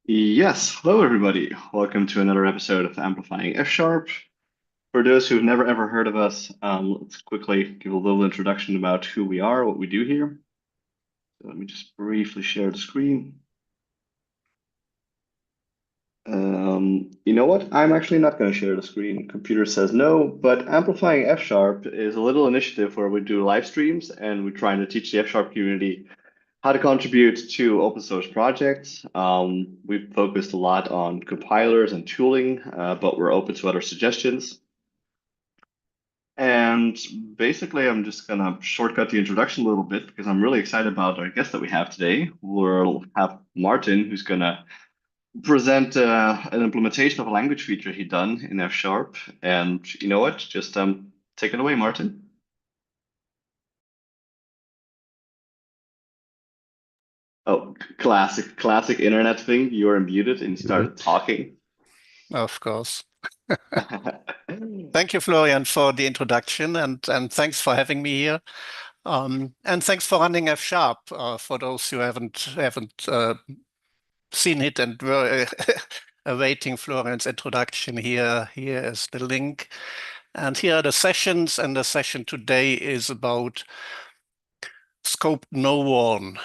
Yes, hello everybody. Welcome to another episode of Amplifying F Sharp. For those who've never ever heard of us, let's quickly give a little introduction about who we are, what we do here. So let me just briefly share the screen. You know what? I'm actually not going to share the screen. Computer says no, but Amplifying F Sharp is a little initiative where we do live streams and we're trying to teach the F Sharp community how to contribute to open source projects. We've focused a lot on compilers and tooling, but we're open to other suggestions. And basically, I'm just gonna shortcut the introduction a little bit because I'm really excited about our guest that we have today. We'll have Martin, who's gonna present an implementation of a language feature he done in F Sharp. And you know what? Just take it away, Martin. Oh, classic internet thing. You were muted and you started talking. Of course. Thank you, Florian, for the introduction and thanks for having me here. And thanks for running F Sharp. For those who haven't seen it and were awaiting Florian's introduction, here is the link. And here are the sessions, and the session today is about scope Nowarn,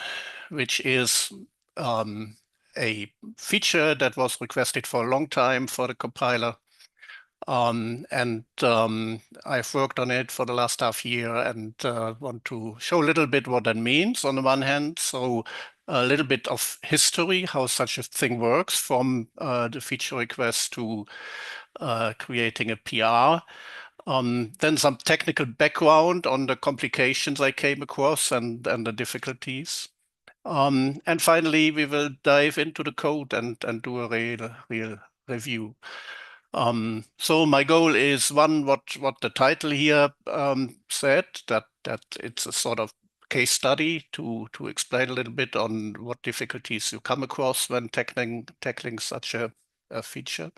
which is a feature that was requested for a long time for the compiler. And I've worked on it for the last half year and want to show a little bit what that means on the one hand. So a little bit of history, how such a thing works from the feature request to creating a PR. Then some technical background on the complications I came across and the difficulties. And finally, we will dive into the code and do a real review. So my goal is one, what the title here said, that it's a sort of case study to explain a little bit on what difficulties you come across when tackling such a feature.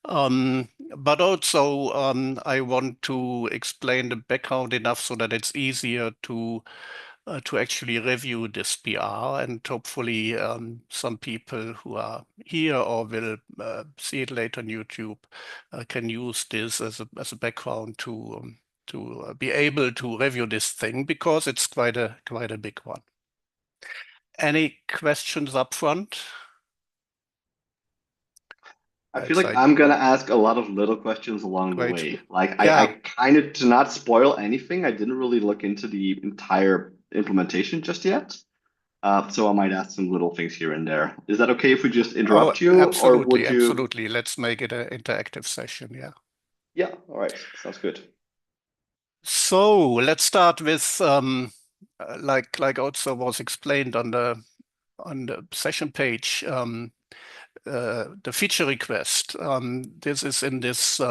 But also I want to explain the background enough so that it's easier to actually review this PR, and hopefully some people who are here or will see it later on YouTube can use this as a background to be able to review this thing, because it's quite a big one. Any questions up front? I feel like I'm gonna ask a lot of little questions along the Great. way. Like I Yeah. kind of, to not spoil anything, I didn't really look into the entire implementation just yet. So I might ask some little things here and there. Is that okay if we just Oh, interrupt you, or absolutely, would you? absolutely. Let's make it an interactive session. Yeah. Yeah, all right, sounds good. So let's start with like also was explained on the session page, the feature request. This is in this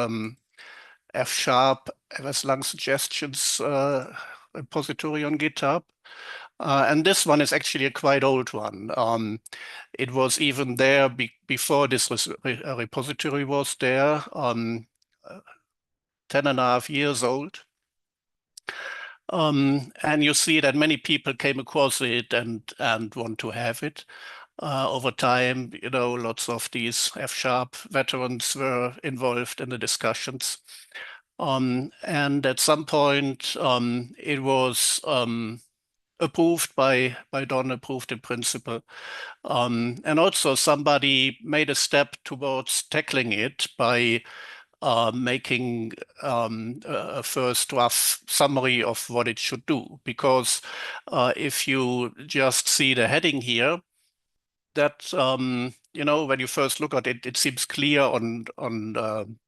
F sharp lang suggestions repository on GitHub. And this one is actually a quite old one. It was even there before this repository was there, 10 and a half years old. And you see that many people came across it and want to have it. Over time, lots of these F sharp veterans were involved in the discussions. And at some point, it was approved by Don, approved in principle. And also somebody made a step towards tackling it by making a first rough summary of what it should do. Because if you just see the heading here, that when you first look at it, it seems clear on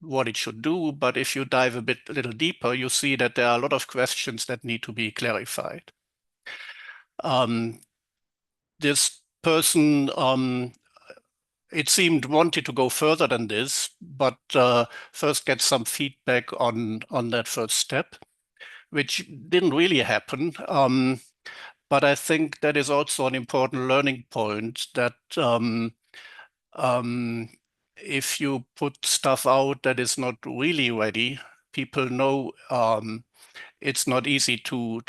what it should do. But if you dive a little deeper, you see that there are a lot of questions that need to be clarified. This person, it seemed, wanted to go further than this, but first get some feedback on that first step, which didn't really happen. But I think that is also an important learning point, that if you put stuff out that is not really ready, people know it's not easy to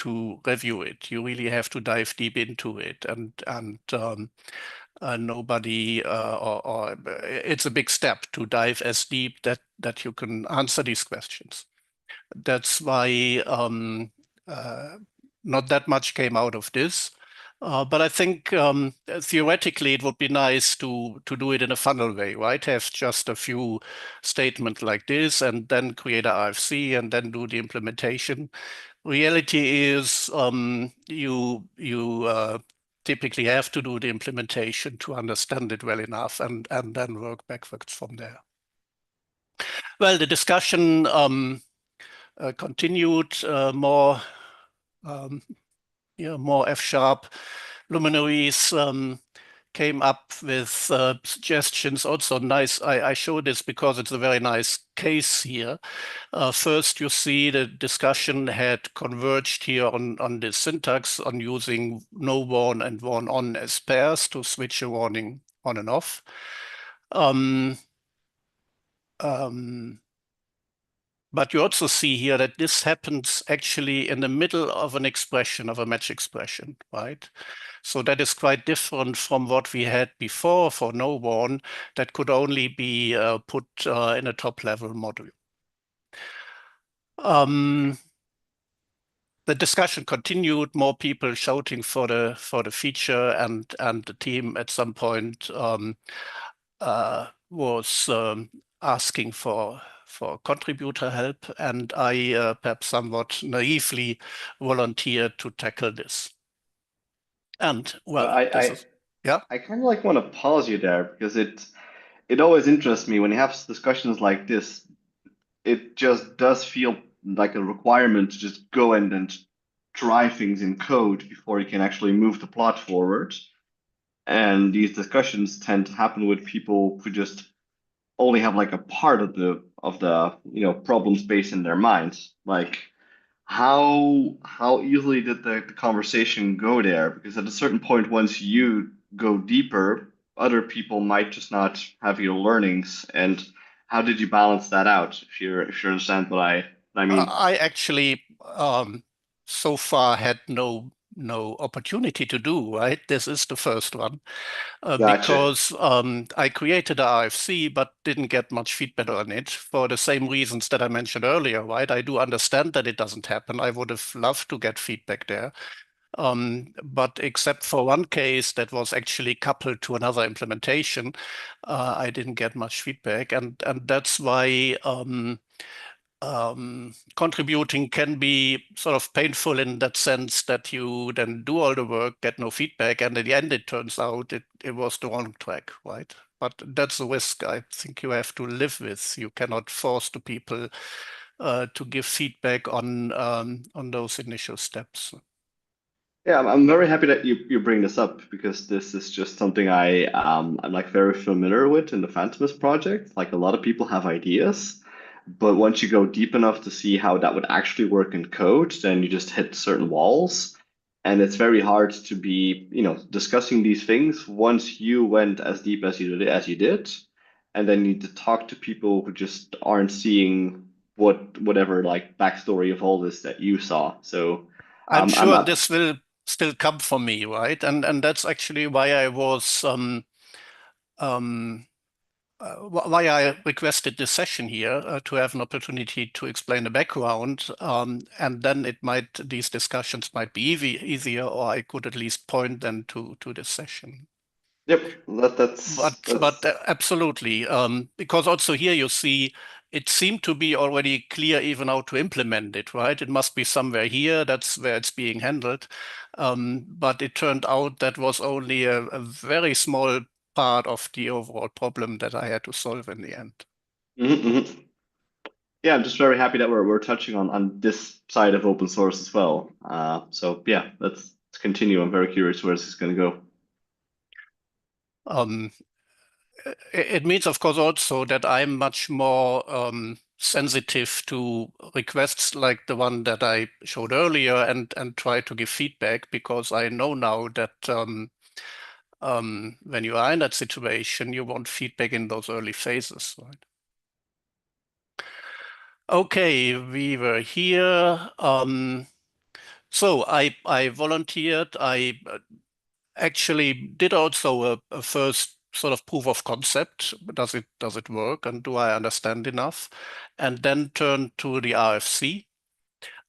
review it. You really have to dive deep into it, and nobody, or it's a big step to dive as deep that you can answer these questions. That's why not that much came out of this. But I think theoretically it would be nice to do it in a funnel way, right? Have just a few statements like this and then create a RFC and then do the implementation. Reality is you typically have to do the implementation to understand it well enough and then work backwards from there. Well, the discussion continued more more F-sharp luminaries came up with suggestions. Also nice, I show this because it's a very nice case here. First, you see the discussion had converged here on the syntax on using no warn and warn on as pairs to switch a warning on and off. But you also see here that this happens actually in the middle of an expression, of a match expression, right? So that is quite different from what we had before for no warn that could only be put in a top level module. The discussion continued, more people shouting for the feature, and the team at some point was asking for contributor help, and I perhaps somewhat naively volunteered to tackle this. And But well, this is yeah. I kind of like want to pause you there because it always interests me when you have discussions like this. It just does feel like a requirement to just go and try things in code before you can actually move the plot forward. And these discussions tend to happen with people who just only have like a part of the problem space in their minds. Like how easily did the conversation go there? Because at a certain point, once you go deeper, other people might just not have your learnings. And how did you balance that out? If you understand what I mean. I actually so far had no opportunity to do, right? This is the first one. Gotcha. Because I created a RFC but didn't get much feedback on it for the same reasons that I mentioned earlier, right? I do understand that it doesn't happen. I would have loved to get feedback there. But except for one case that was actually coupled to another implementation, I didn't get much feedback. And that's why contributing can be sort of painful in that sense that you then do all the work, get no feedback, and in the end it turns out it was the wrong track, right? But that's a risk I think you have to live with. You cannot force the people to give feedback on those initial steps. Yeah, I'm very happy that you bring this up because this is just something I'm like very familiar with in the Phantomus project. Like a lot of people have ideas, but once you go deep enough to see how that would actually work in code, then you just hit certain walls. And it's very hard to be, discussing these things once you went as deep as you did, and then you need to talk to people who just aren't seeing whatever like backstory of all this that you saw. So I'm I'm sure not. this will still come for me, right? And that's actually why I was um, why I requested this session here to have an opportunity to explain the background, and then these discussions might be easier, or I could at least point them to this session. Yep, But that's absolutely, because also here you see it seemed to be already clear even how to implement it, right? It must be somewhere here. That's where it's being handled. But it turned out that was only a very small part of the overall problem that I had to solve in the end. mhm. Yeah, I'm just very happy that we're touching on this side of open source as well. So yeah, let's continue. I'm very curious where this is going to go. Um, it means, of course, also that I'm much more sensitive to requests like the one that I showed earlier and try to give feedback because I know now that when you are in that situation, you want feedback in those early phases, right? Okay, we were here. So I volunteered. I actually did also a first sort of proof of concept. Does it work, and do I understand enough? And then turned to the RFC.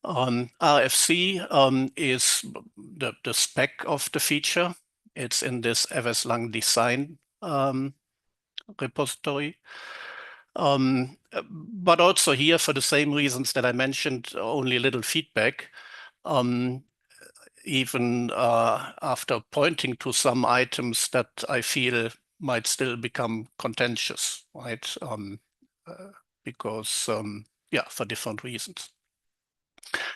RFC is the spec of the feature. It's in this Lang design repository. But also here, for the same reasons that I mentioned, only little feedback. Even after pointing to some items that I feel might still become contentious, right? Because, yeah, for different reasons.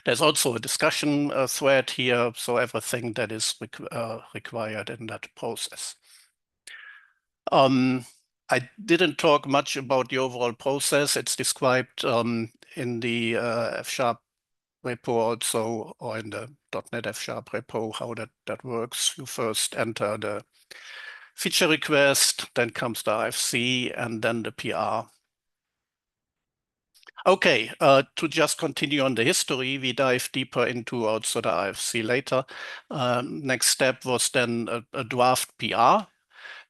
There's also a discussion thread here, so everything that is required in that process. I didn't talk much about the overall process. It's described in the F# repo also, or in the .NET F# repo, how that works. You first enter the feature request, then comes the RFC, and then the PR. Okay, to just continue on the history, we dive deeper into also the RFC later. Next step was then a draft PR,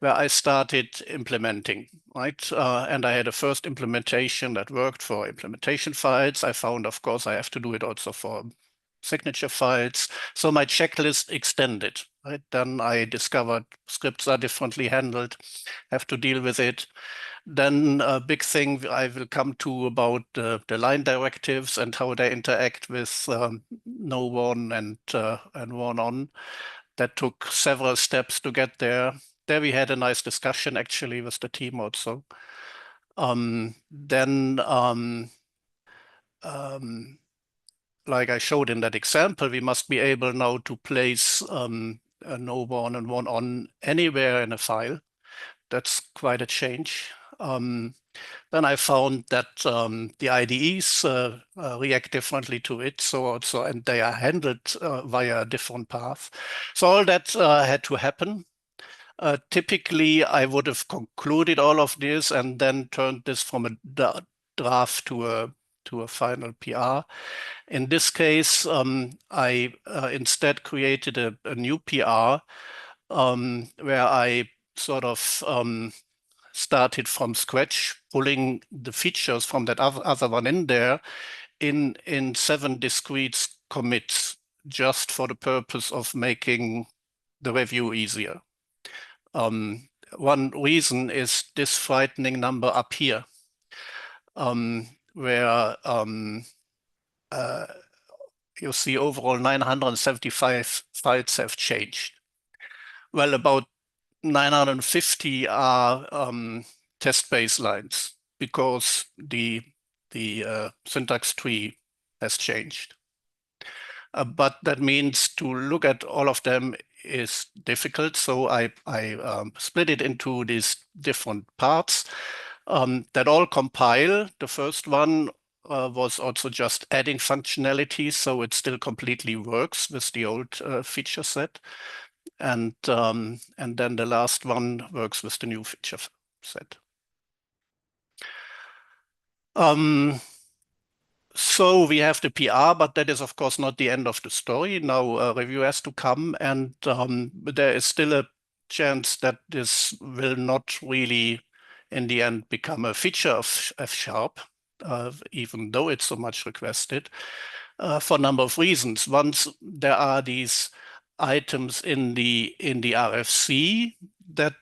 where I started implementing, right? And I had a first implementation that worked for implementation files. I found, of course, I have to do it also for signature files. So my checklist extended, right? Then I discovered scripts are differently handled, have to deal with it. Then a big thing I will come to about the line directives and how they interact with Nowarn and Warn on. That took several steps to get there. There we had a nice discussion actually with the team also. Like I showed in that example, we must be able now to place a Nowarn and Warn on anywhere in a file. That's quite a change. Then I found that the IDEs react differently to it, so also, and they are handled via a different path. So all that had to happen. Typically, I would have concluded all of this and then turned this from a draft to a final PR. In this case, I instead created a new PR where I sort of started from scratch, pulling the features from that other one in there in 7 discrete commits, just for the purpose of making the review easier. One reason is this frightening number up here, where you see overall 975 files have changed. Well, about 950 are test baselines because the syntax tree has changed. But that means to look at all of them is difficult. So I split it into these different parts that all compile. The first one was also just adding functionality, so it still completely works with the old feature set. And then the last one works with the new feature set. So we have the PR, but that is of course not the end of the story. Now a review has to come, and there is still a chance that this will not really in the end become a feature of F#, even though it's so much requested, for a number of reasons. Once there are these items in the RFC that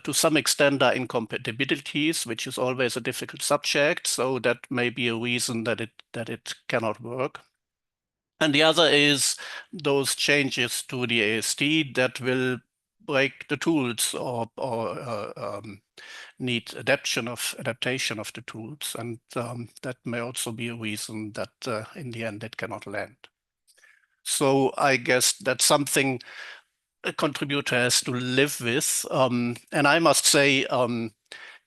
to some extent are incompatibilities, which is always a difficult subject. So that may be a reason that it cannot work. And the other is those changes to the ASD that will break the tools or need adaptation of the tools. And that may also be a reason that in the end it cannot land. So I guess that's something a contributor has to live with. And I must say,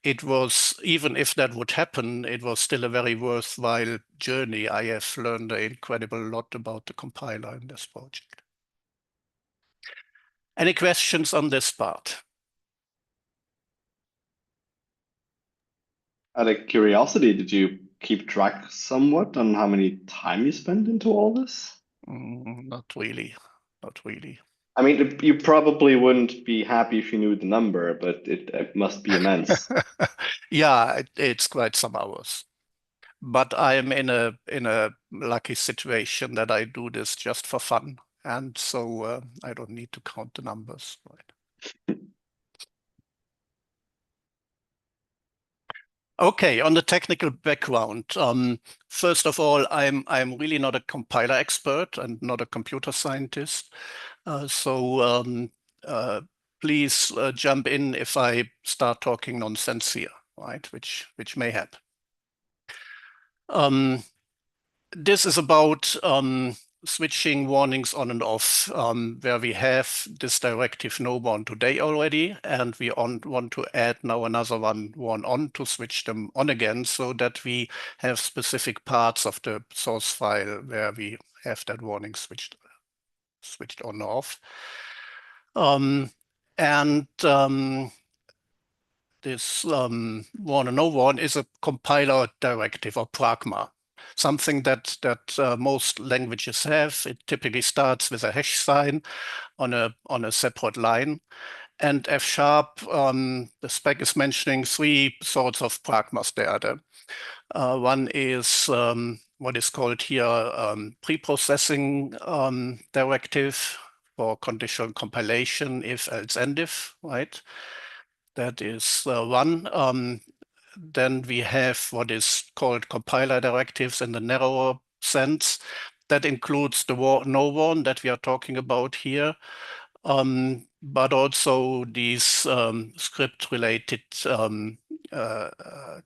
it was, even if that would happen, it was still a very worthwhile journey. I have learned an incredible lot about the compiler in this project. Any questions on this part? Out of curiosity, did you keep track somewhat on how many time you spent into all this? Not really, not really. I mean, you probably wouldn't be happy if you knew the number, but it must be immense. Yeah, it's quite some hours. But I am in a lucky situation that I do this just for fun, and so I don't need to count the numbers. Right. Okay, on the technical background, first of all, I'm really not a compiler expert and not a computer scientist, so please jump in if I start talking nonsense here, right? Which may happen. This is about switching warnings on and off, where we have this directive Nowarn today already, and we want to add now another warn on to switch them on again, so that we have specific parts of the source file where we have that warning switched on or off. And this warn and no warn is a compiler directive, or pragma, something that most languages have. It typically starts with a hash sign on a separate line. And F sharp, the spec is mentioning three sorts of pragmas there. One is what is called here pre-processing directive for conditional compilation, if, else, and if, right? That is one. Then we have what is called compiler directives in the narrower sense. That includes the no warn that we are talking about here, but also these script-related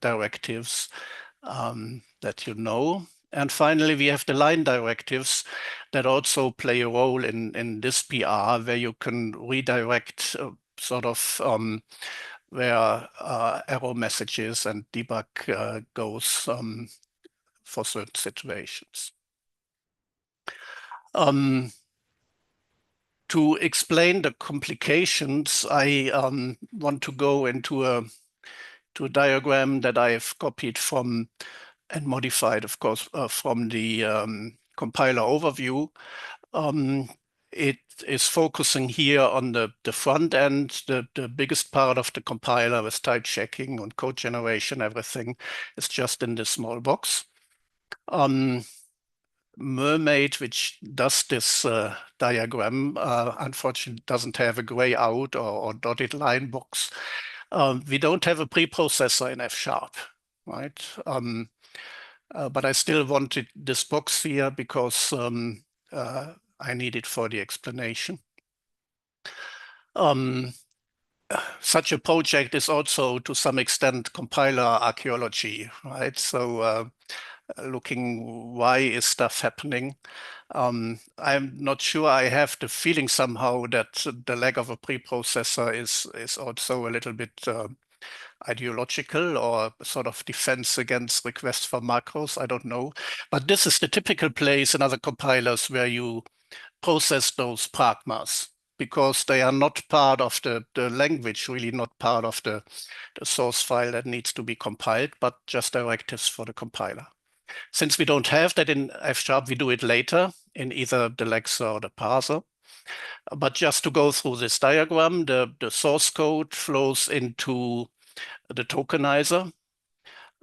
directives that you know. And finally, we have the line directives that also play a role in this PR, where you can redirect sort of where error messages and debug goes for certain situations. To explain the complications, I want to go into a diagram that I've copied from and modified, of course, from the compiler overview. It is focusing here on the front end, the biggest part of the compiler with type checking and code generation, everything is just in this small box. Mermaid, which does this diagram, unfortunately doesn't have a gray out or dotted line box. We don't have a preprocessor in F sharp, right? But I still wanted this box here because I need it for the explanation. Such a project is also, to some extent, compiler archaeology, right? So looking why is stuff happening. I'm not sure. I have the feeling somehow that the lack of a preprocessor is also a little bit ideological, or sort of defense against requests for macros. I don't know. But this is the typical place in other compilers where you process those pragmas, because they are not part of the language, really not part of the source file that needs to be compiled, but just directives for the compiler. Since we don't have that in F sharp, we do it later in either the lexer or the parser. But just to go through this diagram, the source code flows into the tokenizer,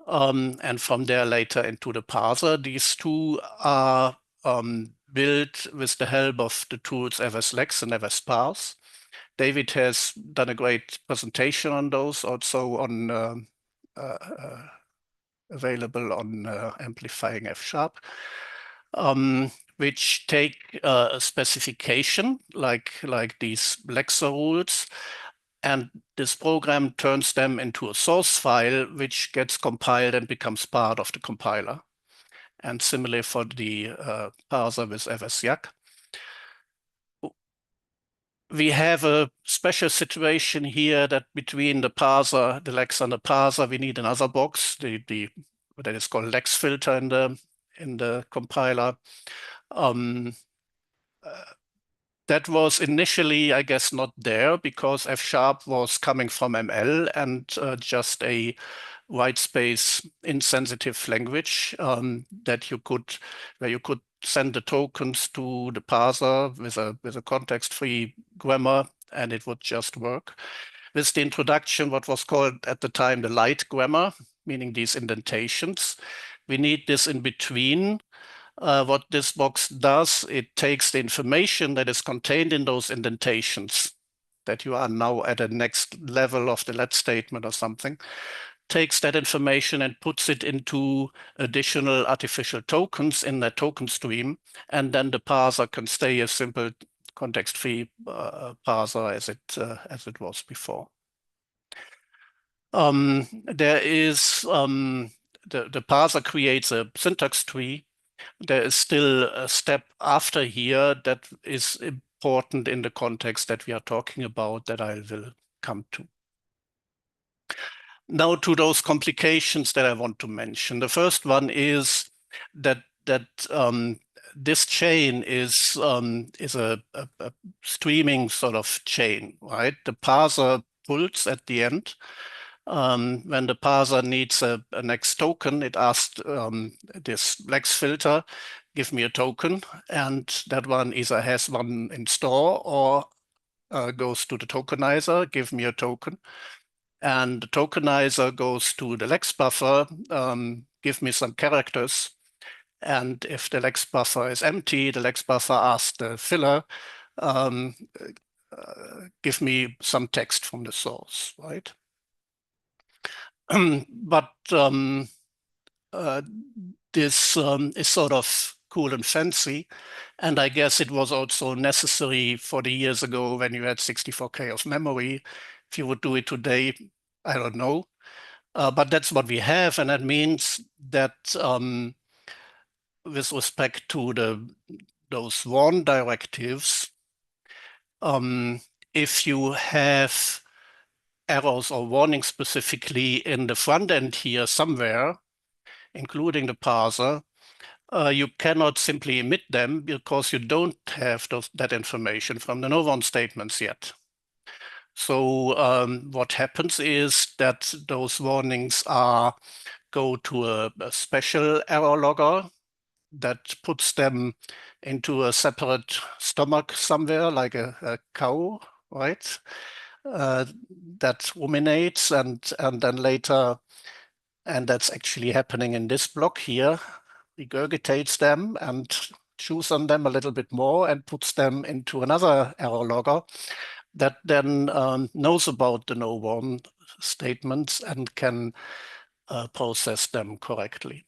and from there later into the parser. These two are built with the help of the tools fslex and fsparse. David has done a great presentation on those, also on available on amplifying F sharp, which take a specification like these lexer rules, and this program turns them into a source file, which gets compiled and becomes part of the compiler. And similarly for the parser with fsyak. We have a special situation here that between the parser, the lex and the parser, we need another box, that is called lex filter in the compiler. That was initially, I guess, not there because F sharp was coming from ML and just a white space insensitive language where you could send the tokens to the parser with a context-free grammar, and it would just work. With the introduction, what was called at the time the light grammar, meaning these indentations, we need this in between. What this box does, it takes the information that is contained in those indentations, that you are now at a next level of the let statement or something, takes that information and puts it into additional artificial tokens in that token stream, and then the parser can stay a simple context-free parser as it was before. There is the parser creates a syntax tree. There is still a step after here that is important in the context that we are talking about that I will come to. Now to those complications that I want to mention. The first one is that this chain is a streaming sort of chain, right? The parser pulls at the end. When the parser needs a next token, it asks this Lex filter, give me a token, and that one either has one in store or goes to the tokenizer, give me a token. And the tokenizer goes to the Lex buffer, give me some characters. And if the Lex buffer is empty, the Lex buffer asks the filler, give me some text from the source, right? But this is sort of cool and fancy. And I guess it was also necessary 40 years ago when you had 64K of memory. If you would do it today, I don't know. But that's what we have. And that means that with respect to those warn directives, if you have errors or warnings specifically in the front end here somewhere, including the parser, you cannot simply emit them because you don't have that information from the Nowarn statements yet. So what happens is that those warnings go to a special error logger that puts them into a separate stomach somewhere, like a cow, right? That ruminates and then later, and that's actually happening in this block here, regurgitates them and chews on them a little bit more and puts them into another error logger that then knows about the Nowarn statements and can process them correctly.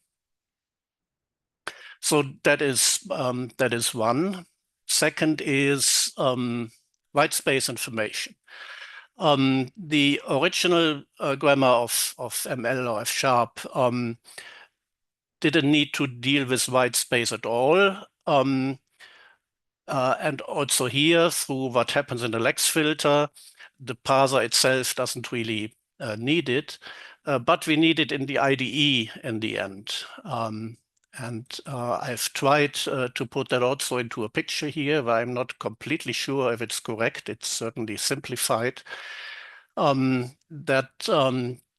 So that is one. Second is white space information. The original grammar of ML or F# didn't need to deal with white space at all. And also here, through what happens in the Lex filter, the parser itself doesn't really need it, but we need it in the IDE in the end. And I've tried to put that also into a picture here, where I'm not completely sure if it's correct. It's certainly simplified. That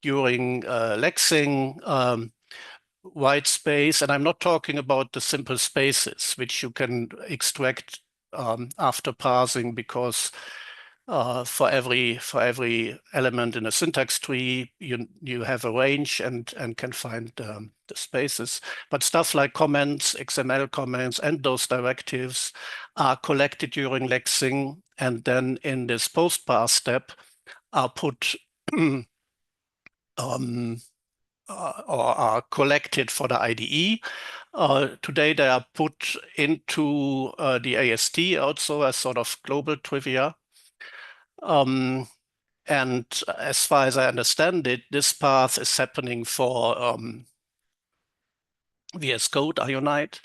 during lexing, white space, and I'm not talking about the simple spaces, which you can extract after parsing, because for every element in a syntax tree, you have a range and can find the spaces. But stuff like comments, XML comments, and those directives are collected during lexing, and then in this post-parse step are put or are collected for the IDE. Today they are put into the AST also as sort of global trivia. And as far as I understand it, this path is happening for VS Code Ionite.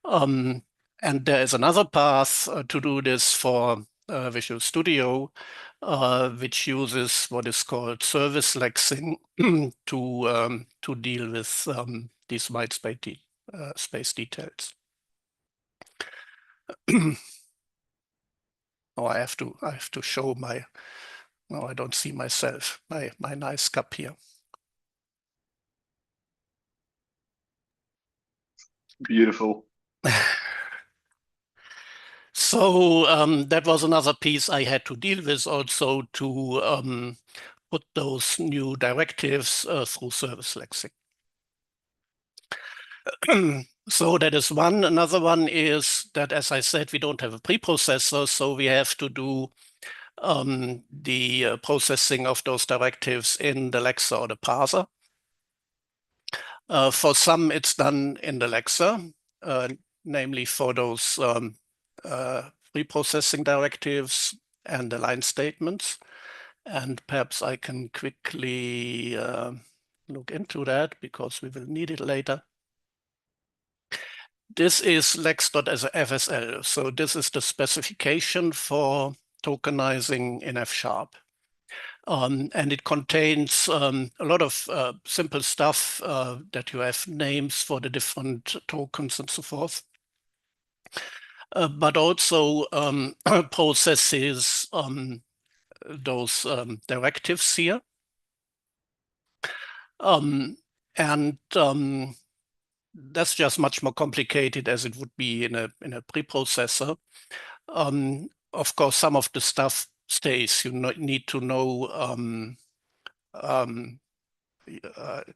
And there is another path to do this for Visual Studio, which uses what is called service lexing to deal with these white space details. Oh, I have to show my. No, I don't see myself. My nice cup here. Beautiful. So that was another piece I had to deal with also to put those new directives through service lexing. So that is one. Another one is that, as I said, we don't have a preprocessor, so we have to do the processing of those directives in the lexer or the parser. For some, it's done in the lexer, namely for those preprocessing directives and the line statements. And perhaps I can quickly look into that because we will need it later. This is lex.fsl. So this is the specification for tokenizing in F#. And it contains a lot of simple stuff that you have names for the different tokens and so forth. But also processes those directives here. And that's just much more complicated as it would be in a preprocessor. Of course, some of the stuff stays. You need to know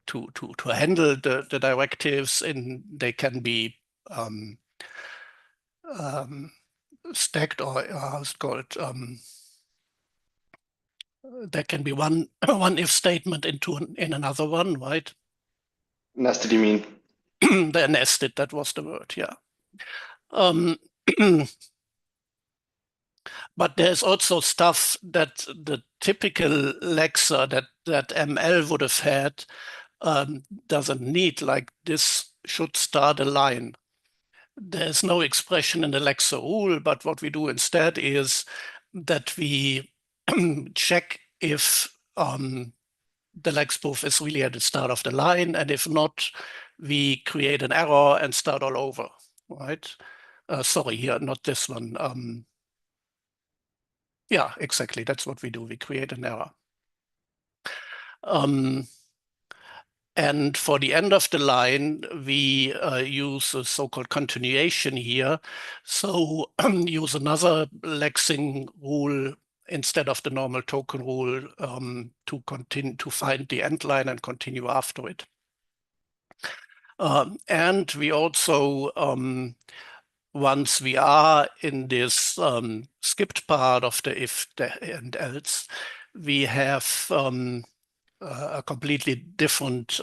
to handle the directives, and they can be stacked, or how's it called? There can be one if statement in another one, right? Nested, you mean? They're nested. That was the word. Yeah. But there's also stuff that the typical lexer that ML would have had doesn't need, like this should start a line. There's no expression in the lexer rule, but what we do instead is that we check if the lexproof is really at the start of the line, and if not, we create an error and start all over, right? Sorry, here, not this one. Yeah, exactly. That's what we do. We create an error. And for the end of the line, we use a so-called continuation here. So use another lexing rule instead of the normal token rule to continue to find the end line and continue after it. And we also, once we are in this skipped part of the if and else, we have a completely different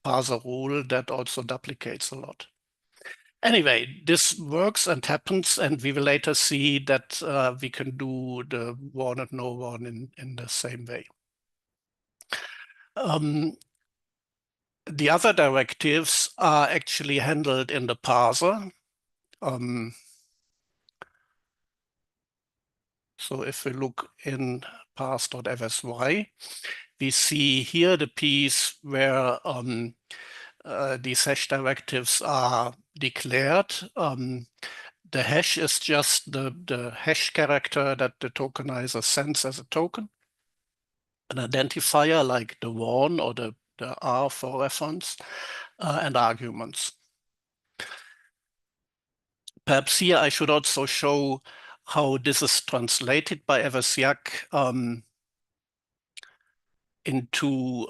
parser rule that also duplicates a lot. Anyway, this works and happens, and we will later see that we can do the Warn and Nowarn in the same way. The other directives are actually handled in the parser. So if we look in parse.fsy, we see here the piece where these hash directives are declared. The hash is just the hash character that the tokenizer sends as a token. An identifier like the warn or the R for reference, and arguments. Perhaps here I should also show how this is translated by Eversyak into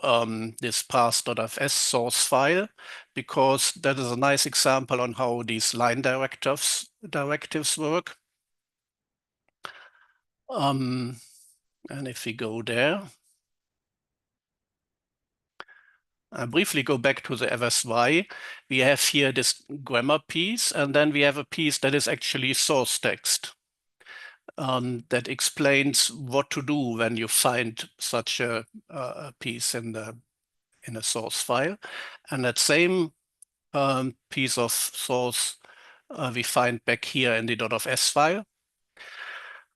this parse.fs source file, because that is a nice example on how these line directives work. And if we go there, I briefly go back to the FSY. We have here this grammar piece, and then we have a piece that is actually source text that explains what to do when you find such a piece in a source file. And that same piece of source we find back here in the .s file.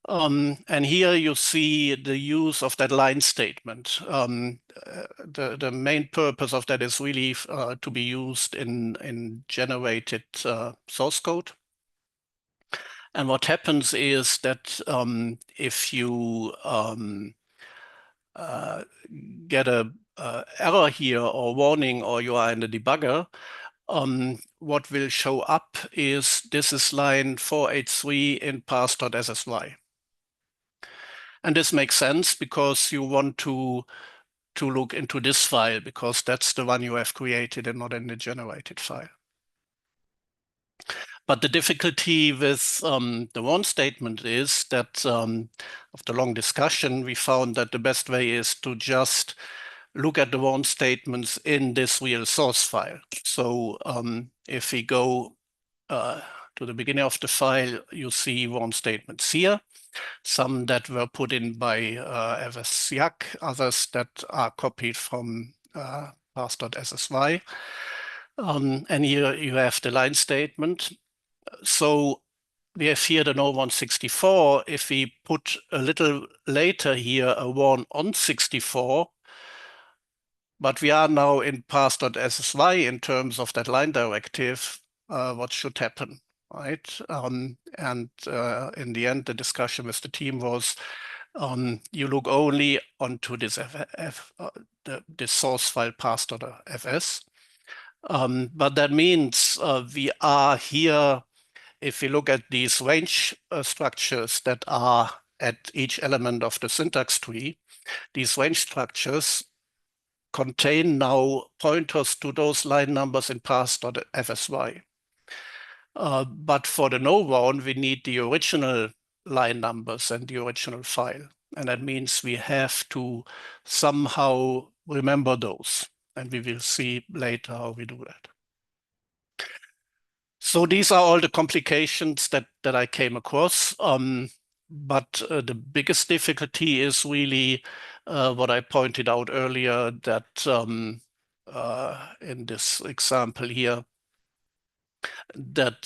And here you see the use of that line statement. The main purpose of that is really to be used in generated source code. And what happens is that if you get a error here or warning, or you are in the debugger, what will show up is this is line 483 in parse.ssy. And this makes sense because you want to look into this file because that's the one you have created and not in the generated file. But the difficulty with the warn statement is that after long discussion, we found that the best way is to just look at the warn statements in this real source file. So if we go to the beginning of the file, you see warn statements here. Some that were put in by FSYAC, others that are copied from parse.ssy. And here you have the line statement. So we have here the Nowarn 64. If we put a little later here a warn on 64, but we are now in parse.ssy in terms of that line directive, what should happen, right? And in the end, the discussion with the team was you look only onto this this source file parse.fs. But that means we are here, if we look at these range structures that are at each element of the syntax tree, these range structures contain now pointers to those line numbers in parse.fsy. But for the Nowarn, we need the original line numbers and the original file. And that means we have to somehow remember those. And we will see later how we do that. So these are all the complications that I came across. But the biggest difficulty is really what I pointed out earlier, that in this example here, that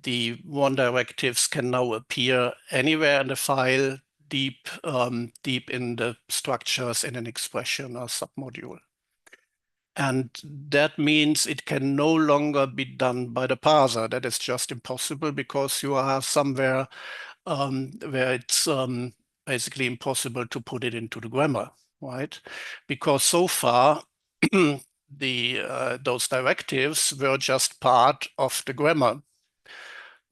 the warn directives can now appear anywhere in the file, deep in the structures in an expression or submodule. And that means it can no longer be done by the parser. That is just impossible because you are somewhere where it's basically impossible to put it into the grammar, right? Because so far, those directives were just part of the grammar,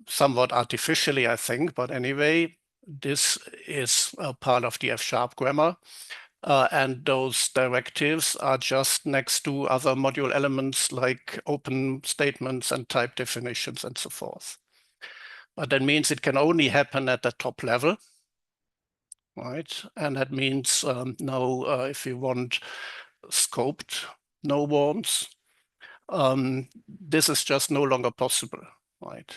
somewhat artificially, I think. But anyway, this is a part of the F# grammar. And those directives are just next to other module elements like open statements and type definitions and so forth. But that means it can only happen at the top level, right? And that means now if you want scoped no warns, this is just no longer possible, right?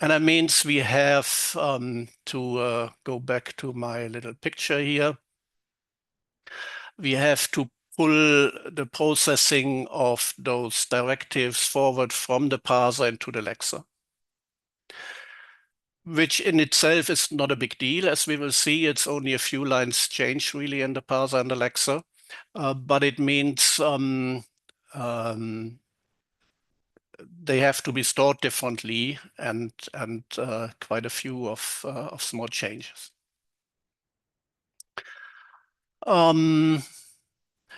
And that means we have to go back to my little picture here. We have to pull the processing of those directives forward from the parser into the lexer, which in itself is not a big deal. As we will see, it's only a few lines change really in the parser and the lexer, but it means they have to be stored differently and quite a few of small changes.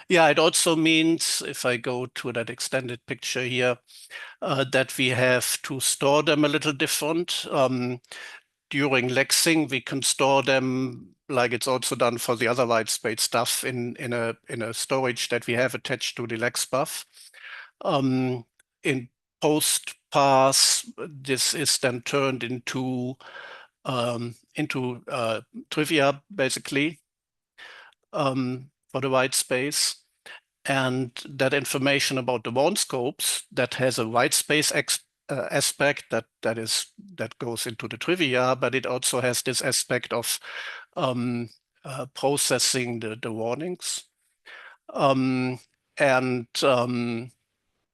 Yeah, it also means, if I go to that extended picture here, that we have to store them a little different. During lexing, we can store them like it's also done for the other whitespace stuff in a storage that we have attached to the lex buff. In post parse, this is then turned into trivia, basically, for the whitespace. And that information about the warn scopes that has a whitespace aspect that goes into the trivia, but it also has this aspect of processing the warnings.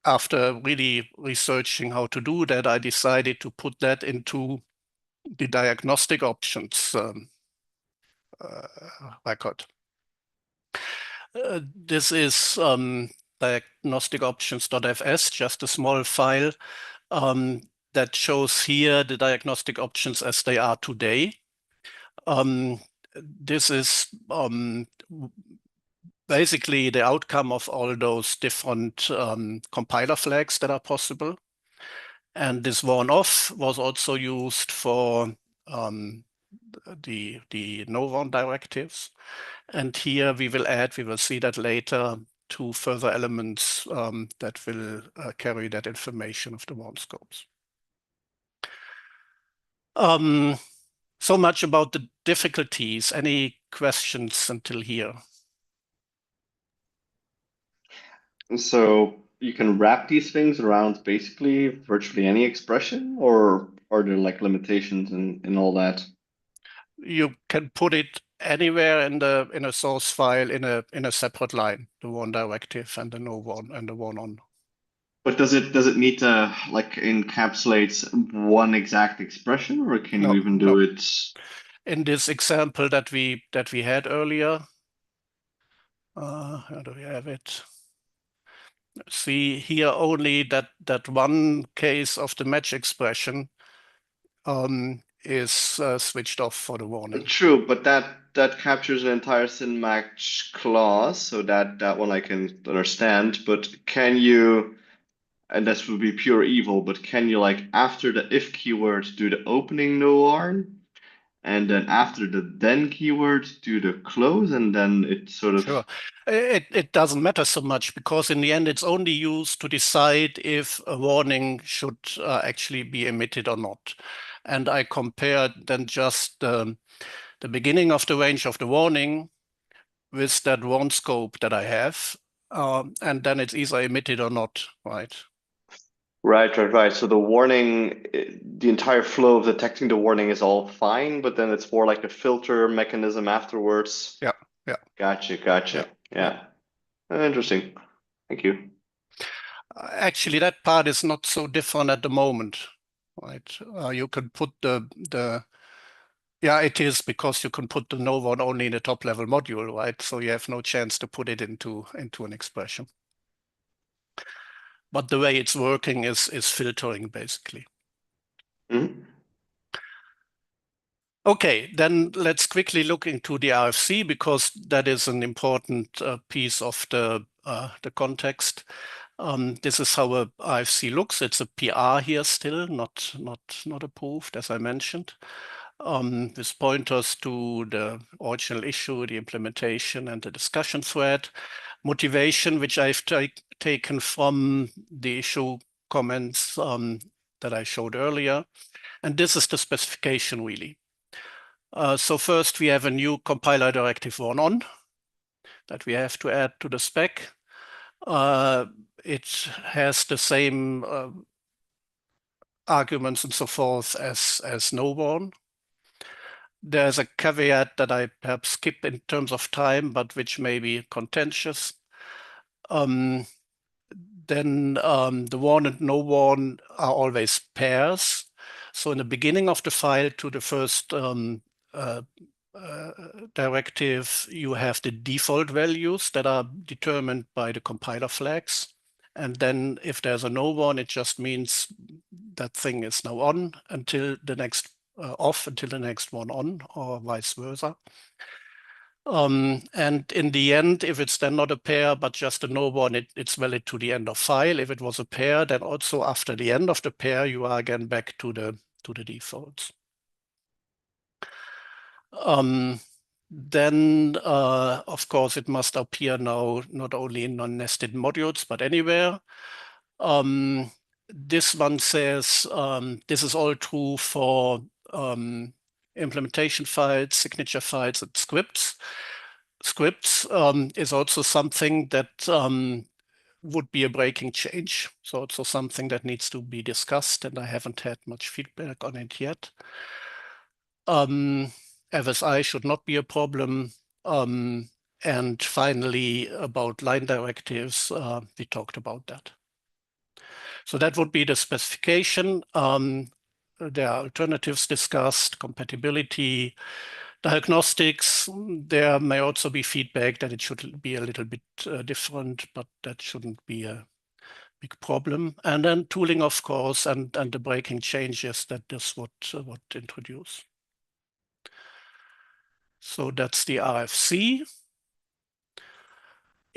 After really researching how to do that, I decided to put that into the diagnostic options record. This is diagnostic options.fs, just a small file that shows here the diagnostic options as they are today. This is basically the outcome of all those different compiler flags that are possible. And this warn off was also used for the Nowarn directives. And here we will see that later, two further elements that will carry that information of the warn scopes. So much about the difficulties. Any questions until here? So you can wrap these things around basically virtually any expression, or are there like limitations in all that? You can put it anywhere in a source file in a separate line, the warn directive and the no warn and the warn on. But does it need to like encapsulate one exact expression, or can you No, even no. do it? In this example that we had earlier, how do we have it? See here only that one case of the match expression is switched off for the warning. True, but that captures an entire sin match clause, so that one I can understand. But can you, and this would be pure evil, but can you like after the if keyword do the opening Nowarn, and then after the then keyword do the close, and then it sort of Sure. It doesn't matter so much because in the end it's only used to decide if a warning should actually be emitted or not. And I compare then just the beginning of the range of the warning with that warn scope that I have, and then it's either emitted or not, right? right. So the warning, the entire flow of detecting the warning is all fine, but then it's more like a filter mechanism afterwards. Yeah, yeah, Gotcha. yeah, yeah. Yeah. Interesting. Thank you. Actually, that part is not so different at the moment, right? You can put yeah, it is because you can put the no one only in the top level module, right? So you have no chance to put it into an expression. But the way it's working is filtering basically. Mhm. Okay, then let's quickly look into the RFC because that is an important piece of the context. This is how a RFC looks. It's a PR here still, not approved, as I mentioned. This pointers to the original issue, the implementation, and the discussion thread. Motivation, which I've taken from the issue comments that I showed earlier. And this is the specification, really. So first, we have a new compiler directive warn on that we have to add to the spec. It has the same arguments and so forth as no warn. There's a caveat that I perhaps skip in terms of time, but which may be contentious. Then the warn and no warn are always pairs. So in the beginning of the file to the first directive, you have the default values that are determined by the compiler flags. And then if there's a no warn, it just means that thing is now on until the next off until the next one on, or vice versa. And in the end, if it's then not a pair, but just a no one, it's valid to the end of file. If it was a pair, then also after the end of the pair, you are again back to the defaults. Then, of course, it must appear now not only in non-nested modules, but anywhere. This one says this is all true for implementation files, signature files, and scripts. Scripts is also something that would be a breaking change. So it's also something that needs to be discussed, and I haven't had much feedback on it yet. FSI should not be a problem. And finally, about line directives, we talked about that. So that would be the specification. There are alternatives discussed, compatibility, diagnostics. There may also be feedback that it should be a little bit different, but that shouldn't be a big problem. And then tooling, of course, and the breaking changes that this would introduce. So that's the RFC.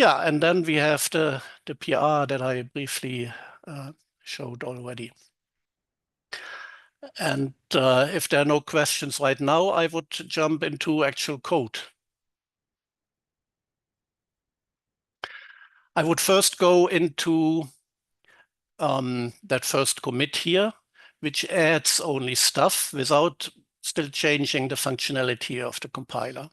Yeah, and then we have the PR that I briefly showed already. And if there are no questions right now, I would jump into actual code. I would first go into that first commit here, which adds only stuff without still changing the functionality of the compiler.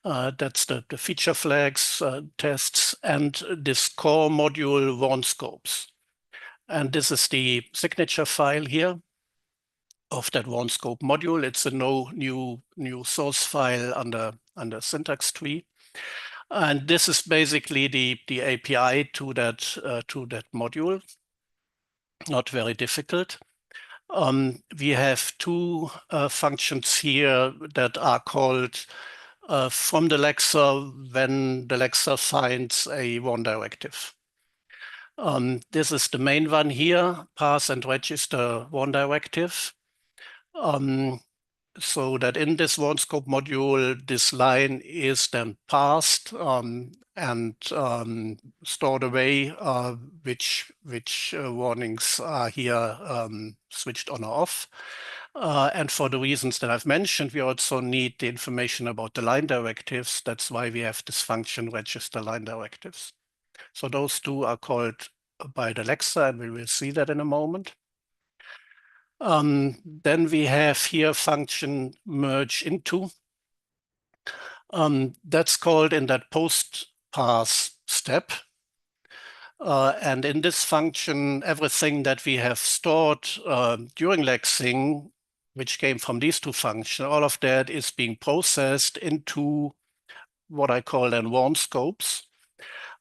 That's the feature flags, tests, and this core module warn scopes. And this is the signature file here of that warn scope module. It's a no new source file under syntax tree. And this is basically the API to that module. Not very difficult. We have two functions here that are called from the lexer when the lexer finds a warn directive. This is the main one here, pass and register warn directive. So that in this warn scope module, this line is then parsed and stored away, which warnings are here switched on or off. And for the reasons that I've mentioned, we also need the information about the line directives. That's why we have this function register line directives. So those two are called by the lexer, and we will see that in a moment. Then we have here function merge into. That's called in that post parse step. And in this function, everything that we have stored during lexing, which came from these two functions, all of that is being processed into what I call then warn scopes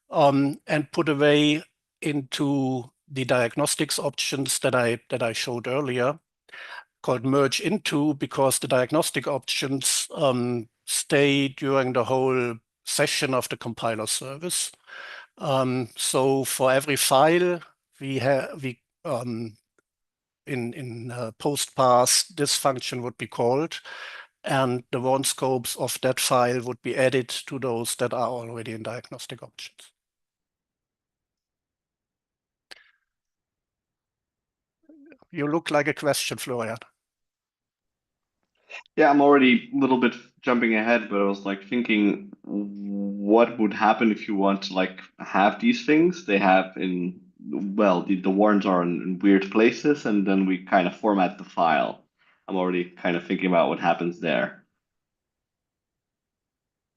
and put away into the diagnostics options that I showed earlier, called merge into, because the diagnostic options stay during the whole session of the compiler service. So for every file we have, in post parse, this function would be called, and the warn scopes of that file would be added to those that are already in diagnostic options. You look like a question, Florian. Yeah, I'm already a little bit jumping ahead, but I was like thinking what would happen if you want to like have these things they have in, well, the warrants are in weird places, and then we kind of format the file. I'm already kind of thinking about what happens there.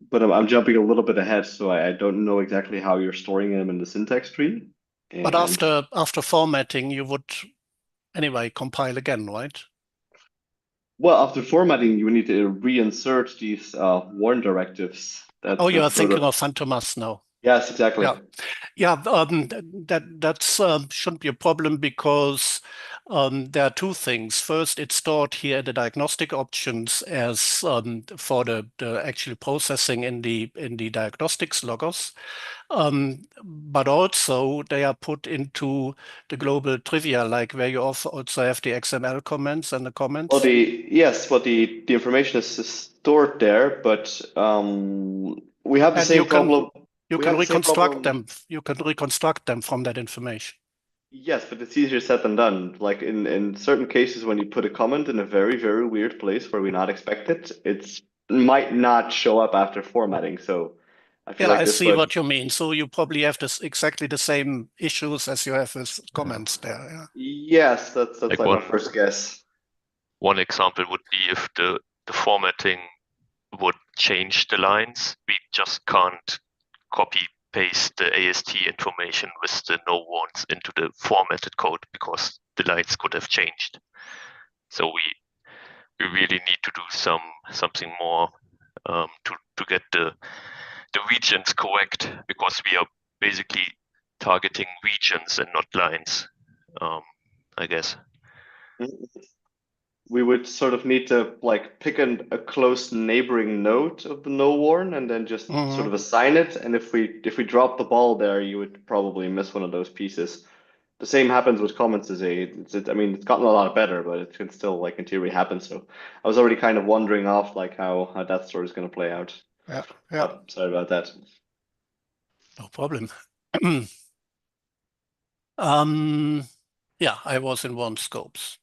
But I'm jumping a little bit ahead, so I don't know exactly how you're storing them in the syntax tree. But And after formatting, you would anyway compile again, right? well, after formatting, you need to reinsert these warn directives. Oh, you are That's sort thinking of, of Phantomas now. yes, exactly. Yeah, yeah. That's shouldn't be a problem because there are two things. First, it's stored here in the diagnostic options as for the actual processing in the diagnostics loggers, but also they are put into the global trivia, like where you also have the XML comments and the Well, comments. the information is stored there, but we have the And same problem. you We can have the same reconstruct problem. them. You can reconstruct them from that information. Yes, but it's easier said than done. Like in certain cases, when you put a comment in a very, very weird place where we not expect it, it's might not show up after formatting. So I feel Yeah, like I this see would. what you mean. So you probably have this exactly the same issues as you have with comments there. Yeah. Yes, that's Like like my first guess. one example would be if the formatting would change the lines, we just can't copy paste the AST information with the no warns into the formatted code because the lines could have changed. So we really need to do something more to get the regions correct, because we are basically targeting regions and not lines, I guess. We would sort of need to like pick a close neighboring node of the no warn and then just sort Mhm. of assign it. And if we drop the ball there, you would probably miss one of those pieces. The same happens with comments as I mean, it's gotten a lot better, but it can still like in theory happen. So I was already kind of wondering off like how that story is going to play out. Yeah, yeah. Oh, sorry about that. No problem. Yeah, I was in Warn scopes.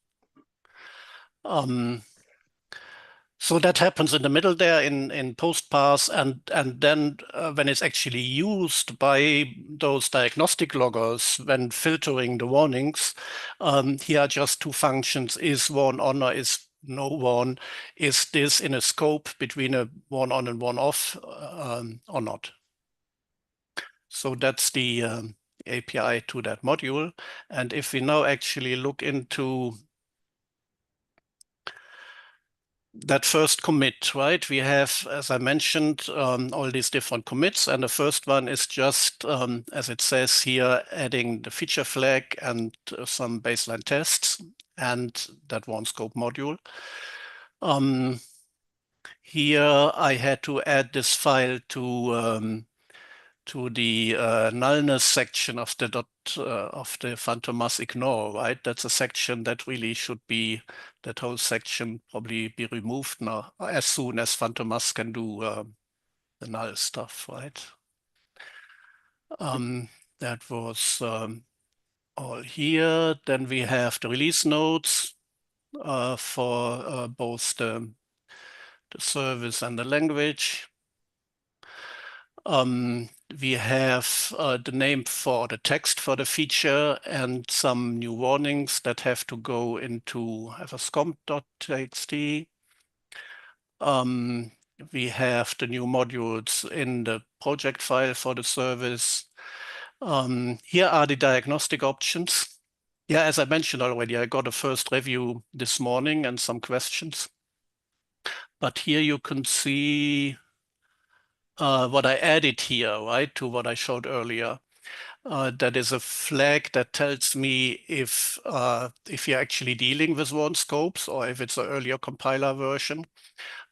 So that happens in the middle there in post-pass, and then when it's actually used by those diagnostic loggers when filtering the warnings, here are just two functions: is warn on or is no warn? Is this in a scope between a warn on and warn off or not? So that's the API to that module. And if we now actually look into that first commit, right? We have, as I mentioned, all these different commits. And the first one is just, as it says here, adding the feature flag and some baseline tests and that one scope module. Here I had to add this file to the nullness section of the Fantomas ignore, right? That's a section that really should be, that whole section probably be removed now as soon as Fantomas can do the null stuff, right? That was all here. Then we have the release notes for both the service and the language. We have the name for the text for the feature and some new warnings that have to go into fscomp.txt. We have the new modules in the project file for the service. Here are the diagnostic options. Yeah, as I mentioned already, I got a first review this morning and some questions. But here you can see what I added here, right, to what I showed earlier. That is a flag that tells me if you're actually dealing with warn scopes or if it's an earlier compiler version.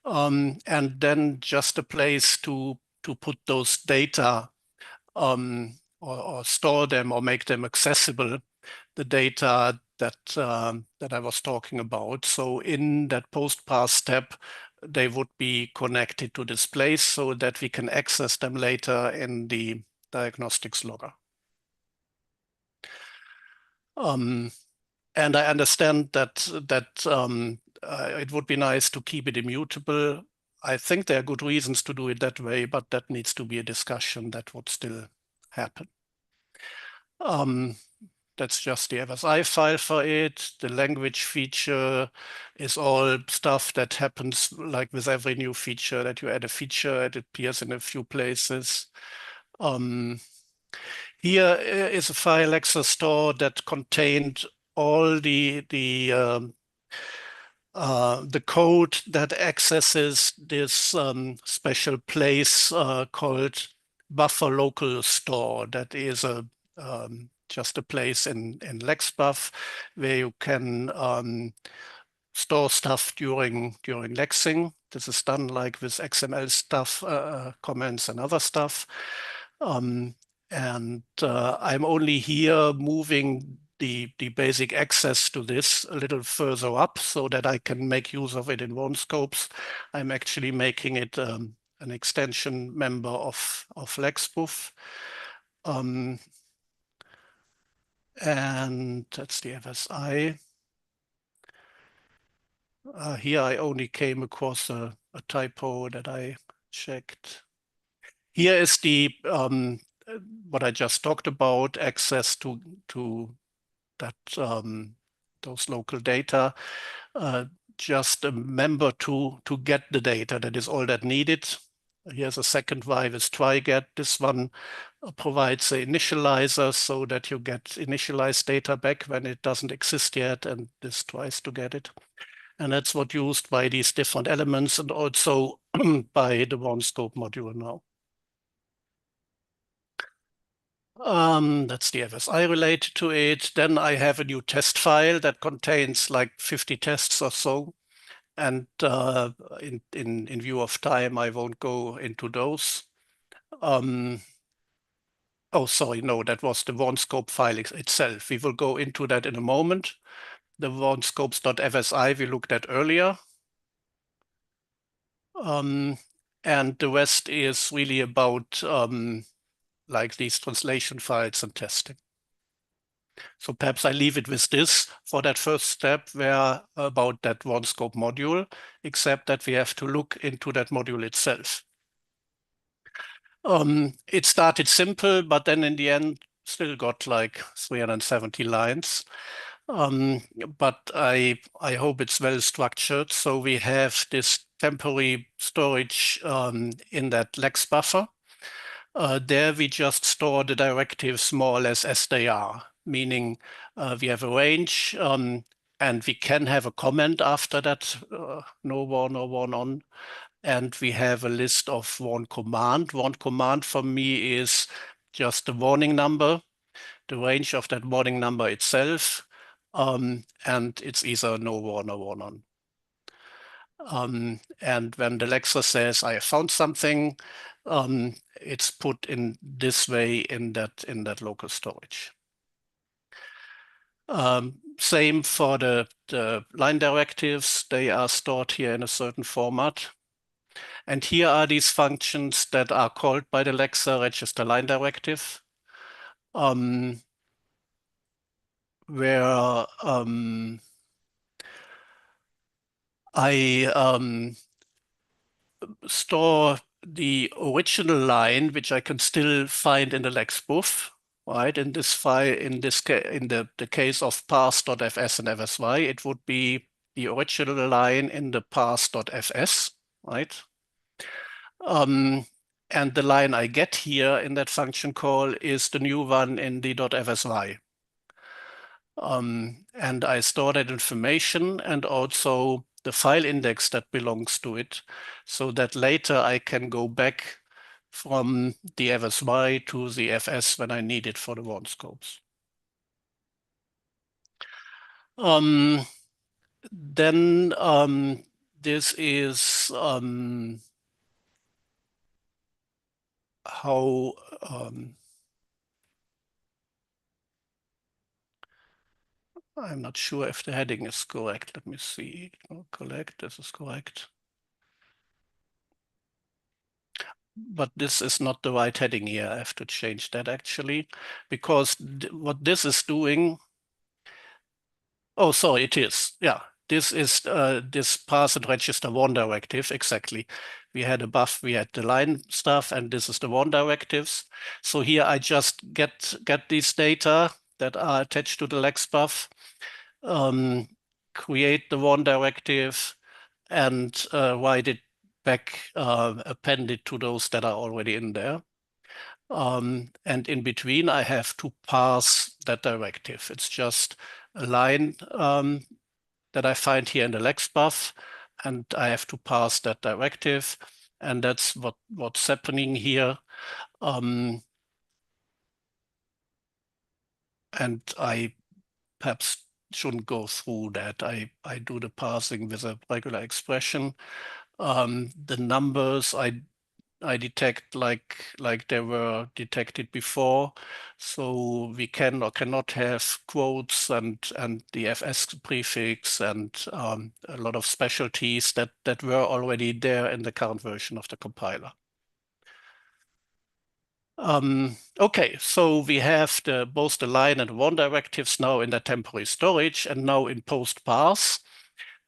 And then just a place to put those data or store them or make them accessible, the data that I was talking about. So in that post-pass step, they would be connected to this place so that we can access them later in the diagnostics logger. And I understand that it would be nice to keep it immutable. I think there are good reasons to do it that way, but that needs to be a discussion that would still happen. That's just the FSI file for it. The language feature is all stuff that happens like with every new feature, that you add a feature, it appears in a few places. Here is a file access store that contained all the code that accesses this special place called buffer local store. That is a just a place in LexBuff where you can store stuff during lexing. This is done like with XML stuff, comments and other stuff. And I'm only here moving the basic access to this a little further up so that I can make use of it in warn scopes. I'm actually making it an extension member of LexBuff. And that's the FSI. Here I only came across a typo that I checked. Here is the what I just talked about, access to that those local data. Just a member to get the data. That is all that needed. Here's a second virus try-get. This one provides an initializer so that you get initialized data back when it doesn't exist yet, and this tries to get it. And that's what used by these different elements and also by the warn scope module now. That's the FSI related to it. Then I have a new test file that contains like 50 tests or so. And in view of time, I won't go into those. Oh, sorry, no, that was the warn scope file itself. We will go into that in a moment. The warn scopes.fsi we looked at earlier. And the rest is really about like these translation files and testing. So perhaps I leave it with this for that first step where about that one scope module, except that we have to look into that module itself. It started simple, but then in the end still got like 370 lines. But I hope it's well structured. So we have this temporary storage in that Lex buffer. There we just store the directives more or less as they are, meaning we have a range and we can have a comment after that, no warn or warn on. And we have a list of warn command. Warn command for me is just the warning number, the range of that warning number itself, and it's either no warn or warn on. And when the Lexer says I have found something, it's put in this way in that local storage. Same for the line directives. They are stored here in a certain format. And here are these functions that are called by the Lexer register line directive, where I store the original line, which I can still find in the lexbuf, right? In this file, in the case of parse.fs and fsy, it would be the original line in the parse.fs, right? And the line I get here in that function call is the new one in the .fsy. And I store that information and also the file index that belongs to it, so that later I can go back from the FSY to the FS when I need it for the warn scopes. Then this is how I'm not sure if the heading is correct. Let me see. Correct, this is correct. But this is not the right heading here. I have to change that actually, because what this is doing, oh, sorry, it is. Yeah, this is this parse and register warn directive, exactly. We had above, we had the line stuff, and this is the warn directives. So here I just get these data that are attached to the lexbuf, create the warn directive, and write it back, append it to those that are already in there. And in between, I have to parse that directive. It's just a line that I find here in the lexbuf, and I have to parse that directive. And that's what's happening here. And I perhaps shouldn't go through that. I do the parsing with a regular expression. The numbers I detect like they were detected before, so we can or cannot have quotes and the FS prefix and a lot of specialties that were already there in the current version of the compiler. Okay, so we have both the line and warn directives now in the temporary storage, and now in post parse,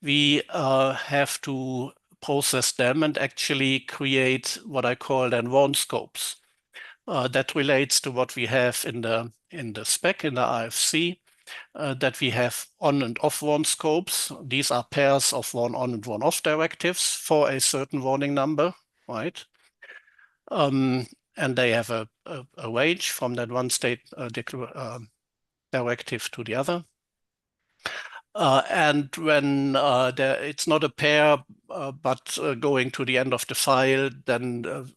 we have to process them and actually create what I call then warn scopes. That relates to what we have in the spec, in the RFC, that we have on and off warn scopes. These are pairs of warn on and warn off directives for a certain warning number, right? And they have a range from that one state directive to the other. And when it's not a pair, but going to the end of the file, then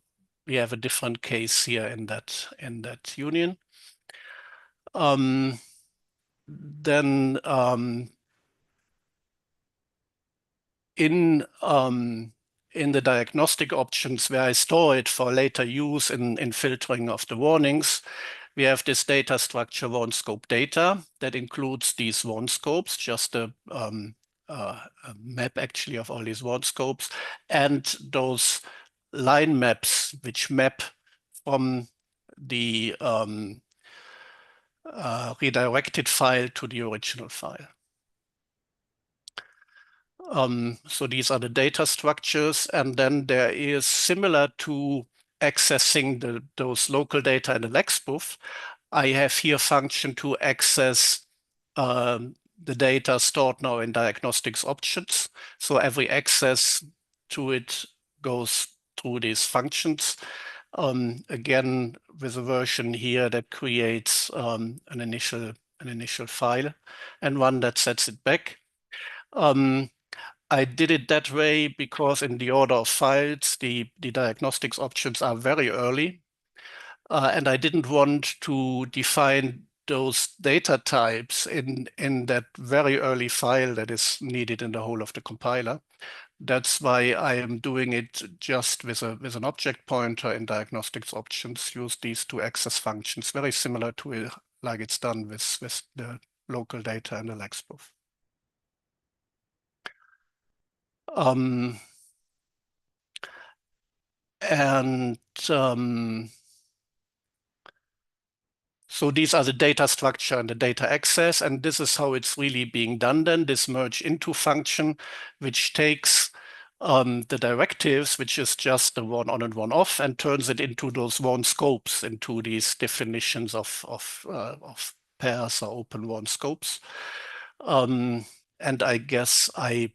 we have a different case here in that union. Then in the diagnostic options where I store it for later use in filtering of the warnings, we have this data structure warn scope data that includes these warn scopes, just a map actually of all these warn scopes, and those line maps which map from the redirected file to the original file. So these are the data structures, and then there is, similar to accessing those local data in the lexbuf, I have here function to access the data stored now in diagnostics options. So every access to it goes through these functions. Again, with a version here that creates an initial file and one that sets it back. I did it that way because in the order of files, the diagnostics options are very early. And I didn't want to define those data types in that very early file that is needed in the whole of the compiler. That's why I am doing it just with an object pointer in diagnostics options, use these two access functions, very similar to like it's done with the local data in the lexbuf. So these are the data structure and the data access, and this is how it's really being done then, this merge into function, which takes the directives, which is just the one on and one off, and turns it into those Warn scopes, into these definitions of pairs or open Warn scopes. And I guess I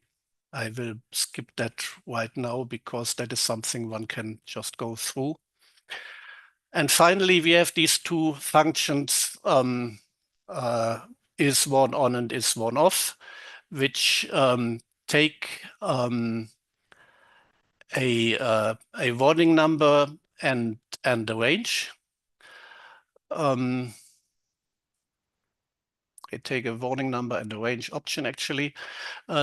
will skip that right now because that is something one can just go through. And finally, we have these two functions, is Warn on and is Warn off, which take a warning number and the range. They take a warning number and a range option actually,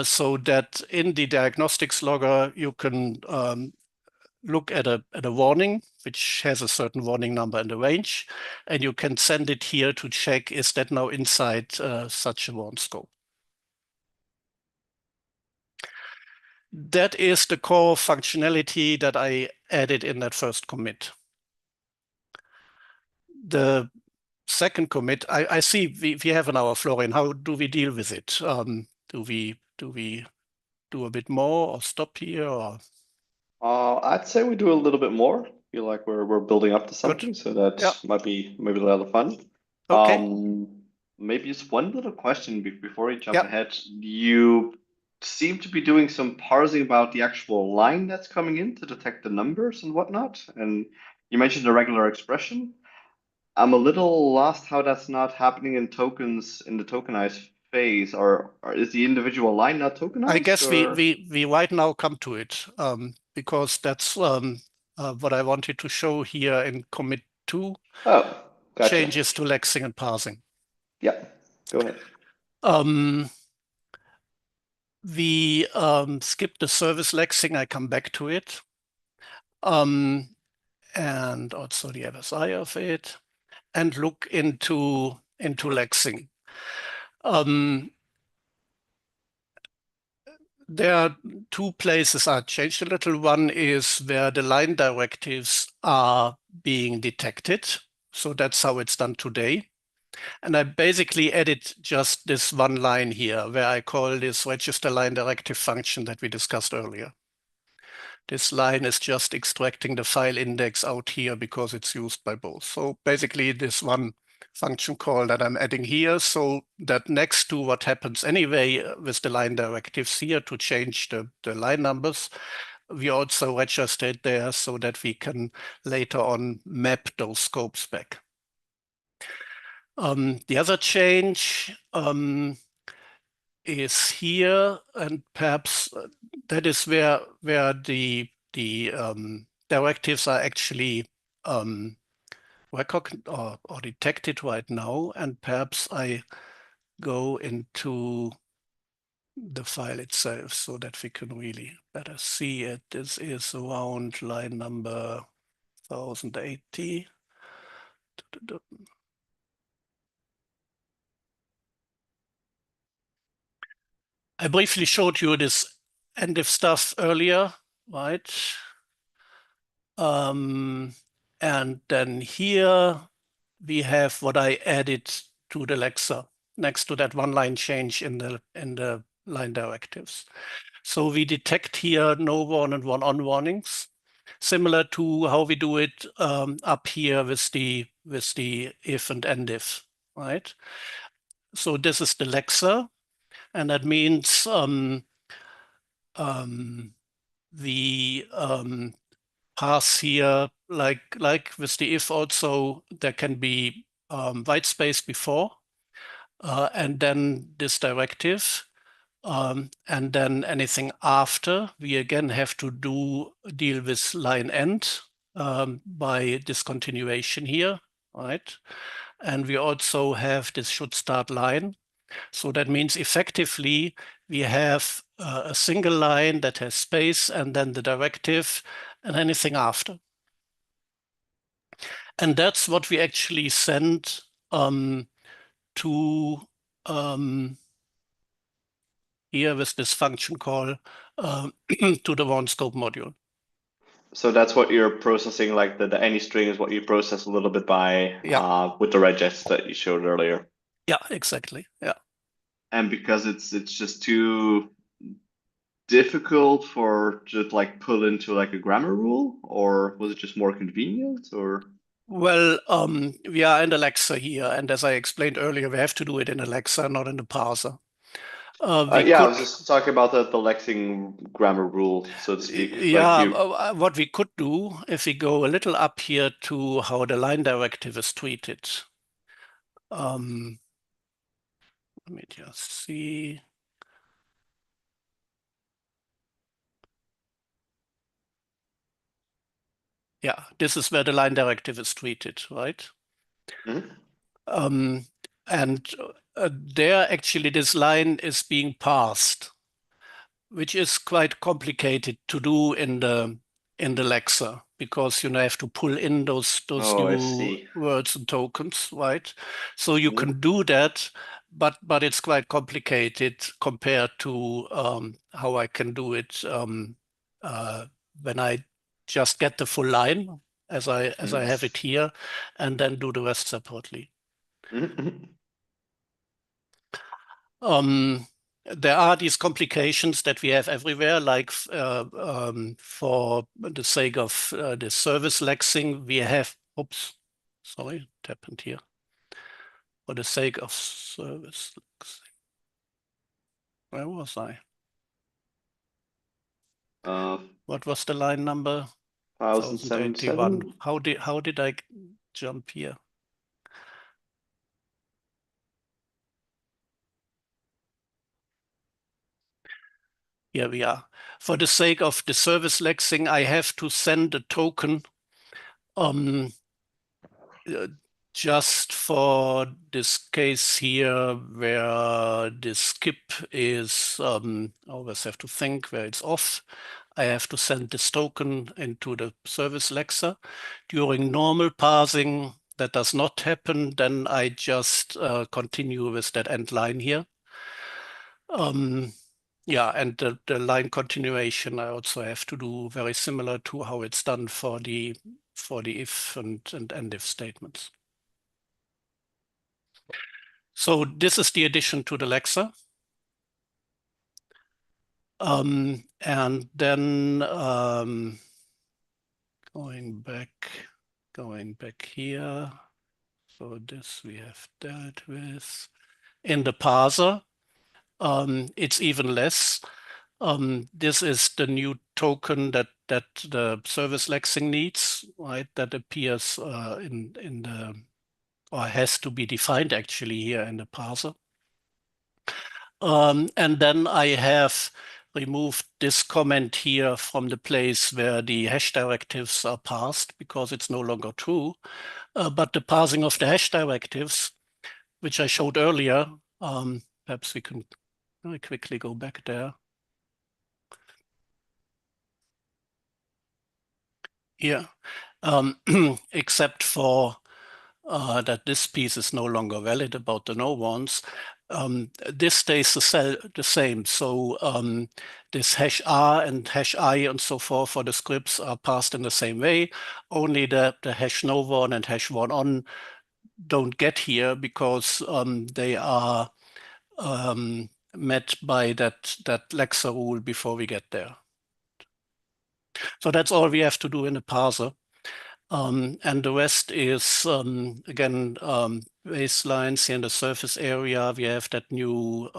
so that in the diagnostics logger you can look at a warning which has a certain warning number and a range, and you can send it here to check, is that now inside such a warn scope. That is the core functionality that I added in that first commit. The second commit, I see we have an hour, Florian. How do we deal with it? Do we do a bit more or stop here? Or? I'd say we do a little bit more. Feel like we're building up to something, Good. so that might be maybe a lot of fun. Okay. Maybe just one little question before we jump ahead. You seem to be doing some parsing about the actual line that's coming in to detect the numbers and whatnot. And you mentioned a regular expression. I'm a little lost how that's not happening in tokens in the tokenized phase, or is the individual line not tokenized? I guess we right now come to it because that's what I wanted to show here in commit 2. Oh, gotcha. Changes to lexing and parsing. Yeah, go ahead. We skip the service lexing. I come back to it. And also the FSI of it, and look into lexing. There are two places I changed a little. One is where the line directives are being detected. So that's how it's done today. And I basically added just this one line here where I call this register line directive function that we discussed earlier. This line is just extracting the file index out here because it's used by both. So basically this one function call that I'm adding here, so that next to what happens anyway with the line directives here to change the line numbers, we also register it there so that we can later on map those scopes back. The other change is here, and perhaps that is where the directives are actually recognized or detected right now, and perhaps I go into the file itself so that we can really better see it. This is around line number 1080. I briefly showed you this end if stuff earlier, right? And And then here we have what I added to the Lexer next to that one line change in the line directives. So we detect here no warn and one on warnings, similar to how we do it up here with the if and end if, right? So this is the Lexer, and that means the pass here, like with the if also, there can be white space before, and then this directive, and then anything after. We again have to deal with line end by discontinuation here, right? And we also have this should start line. So that means effectively we have a single line that has space and then the directive and anything after. And that's what we actually send to here with this function call to the warn scope module. So that's what you're processing, like the any string is what you process a little bit by with the regex that you showed earlier. Yeah, exactly. Yeah. And because it's just too difficult for just like pull into like a grammar rule, or was it just more convenient, or? Well, we are in Alexa here, and as I explained earlier, we have to do it in Alexa, not in the parser. I was just talking about the Lexing grammar rule, so to speak. Yeah, Like what we could do if we go a little up here to how the line directive is treated. Let me just see. Yeah, this is where the line directive is treated, right? Mhm. And there actually this line is being parsed, which is quite complicated to do in the Lexer because you have to pull in those Oh, I new see. words and tokens, right? So you Mhm. can do that, but it's quite complicated compared to how I can do it when I just get the full line as I have it here, and then do the rest separately. Mhm. There are these complications that we have everywhere, like for the sake of the service lexing, we have, oops, sorry, it happened here. For the sake of service lexing. Where was I? What was the line number? 1077. How did I jump here? Here we are. For the sake of the service lexing, I have to send a token just for this case here where the skip is, I always have to think where it's off. I have to send this token into the service lexer. During normal parsing, that does not happen. Then I just continue with that end line here. Yeah, and the line continuation I also have to do very similar to how it's done for the if and end if statements. So this is the addition to the Lexer. And then going back here. So this we have dealt with. In the parser, it's even less. This is the new token that the service lexing needs, right? That appears in the, or has to be defined actually here in the parser. And then I have removed this comment here from the place where the hash directives are parsed because it's no longer true. But the parsing of the hash directives, which I showed earlier, perhaps we can very quickly go back there. Here, except for that this piece is no longer valid about the Nowarns, this stays the same. So this hash R and hash I and so forth for the scripts are passed in the same way. Only the hash Nowarn and hash 1 on don't get here because they are met by that Lexer rule before we get there. So that's all we have to do in the parser. And the rest is, again, baselines here in the surface area. We have that new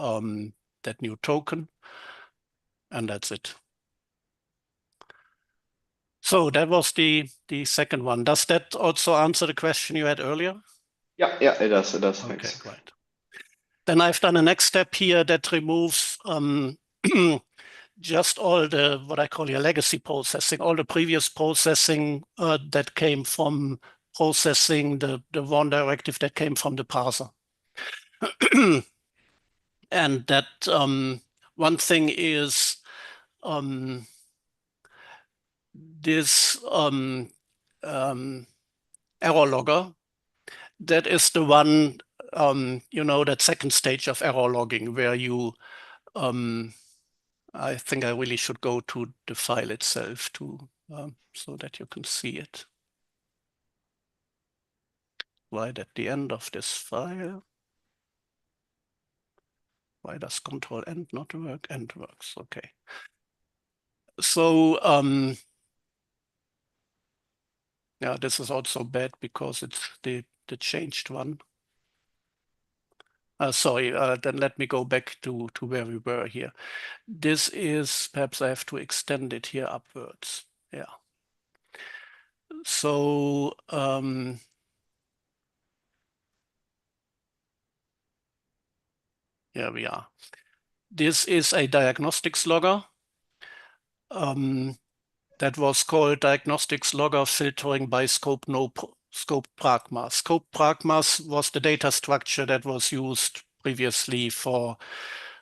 token, and that's it. So that was the second one. Does that also answer the question you had earlier? Yeah, it does. It does. Okay, Thanks. great. Then I've done a next step here that removes just all the, what I call your legacy processing, all the previous processing that came from processing the warn directive that came from the parser. And that one thing is this error logger. That is the one, that second stage of error logging where you, I think I really should go to the file itself too, so that you can see it. Right at the end of this file. Why does Control End not work? End works, okay. So yeah, this is also bad because it's the changed one. Sorry, then let me go back to where we were here. This is, perhaps I have to extend it here upwards. Yeah. So here we are. This is a diagnostics logger that was called diagnostics logger filtering by scope pragma. Scope pragmas was the data structure that was used previously for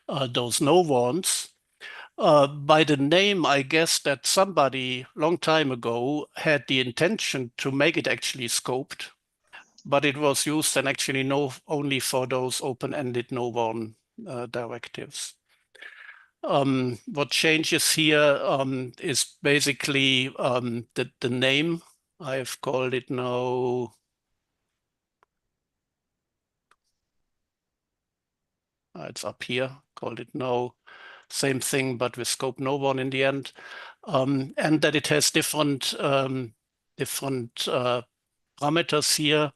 those Nowarns. By the name, I guess that somebody long time ago had the intention to make it actually scoped, but it was used and actually only for those open-ended Nowarn directives. What changes here is basically the name. I've called it now. It's up here. Called it now. Same thing, but with scope Nowarn in the end, and that it has different parameters here.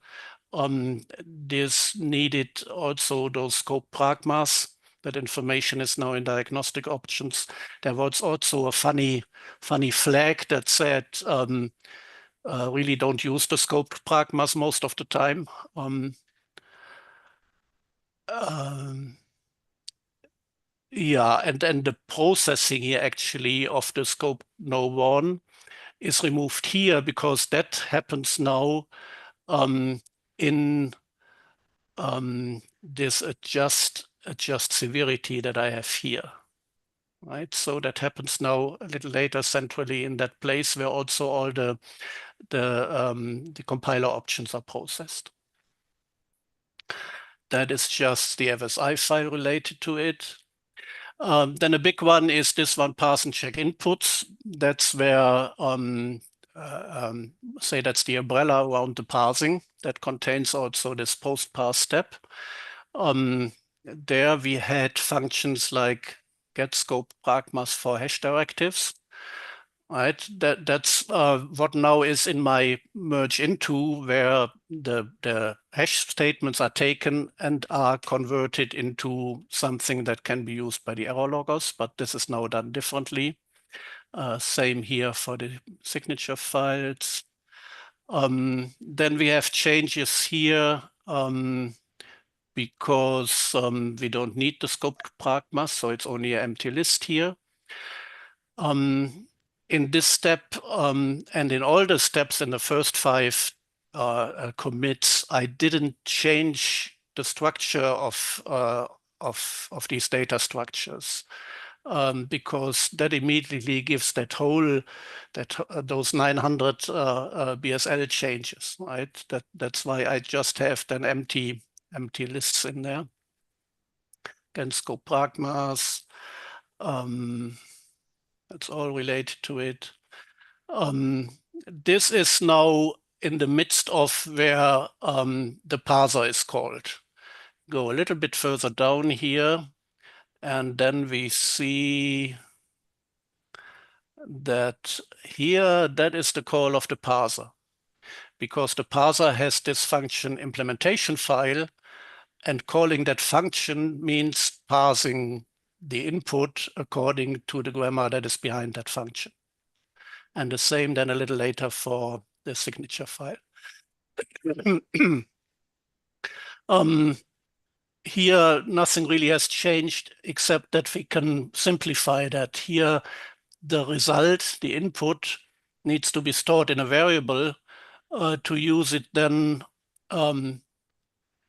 This needed also those scope pragmas. That information is now in diagnostic options. There was also a funny flag that said, really don't use the scope pragmas most of the time. Yeah, and then the processing here actually of the scope Nowarn is removed here because that happens now in this adjust severity that I have here, right? So that happens now a little later centrally in that place where also all the compiler options are processed. That is just the FSI file related to it. Then a big one is this one, parse and check inputs. That's where, say that's the umbrella around the parsing that contains also this post-parse step. There we had functions like get scope pragmas for hash directives. Right, that's what now is in my merge into, where the hash statements are taken and are converted into something that can be used by the error loggers, but this is now done differently. Same here for the signature files. Then we have changes here because we don't need the scope pragmas, so it's only an empty list here. In this step and in all the steps in the first 5 commits, I didn't change the structure of these data structures. because that immediately gives that whole, those 900 BSL changes, right? That's why I just have then empty lists in there. Again, scope pragmas, that's all related to it. This is now in the midst of where the parser is called. Go a little bit further down here, and then we see that here, that is the call of the parser, because the parser has this function implementation file, and calling that function means parsing the input according to the grammar that is behind that function. And the same then a little later for the signature file. Here, nothing really has changed except that we can simplify that. Here, the result, the input, needs to be stored in a variable to use it then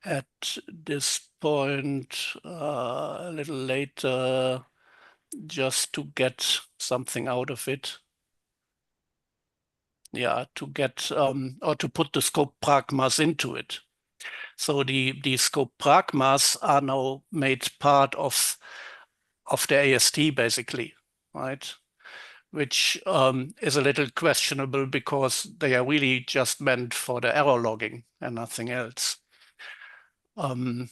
at this point a little later, just to get something out of it. Yeah, to get or to put the scope pragmas into it. So the scope pragmas are now made part of the AST basically, right? Which is a little questionable because they are really just meant for the error logging and nothing else. And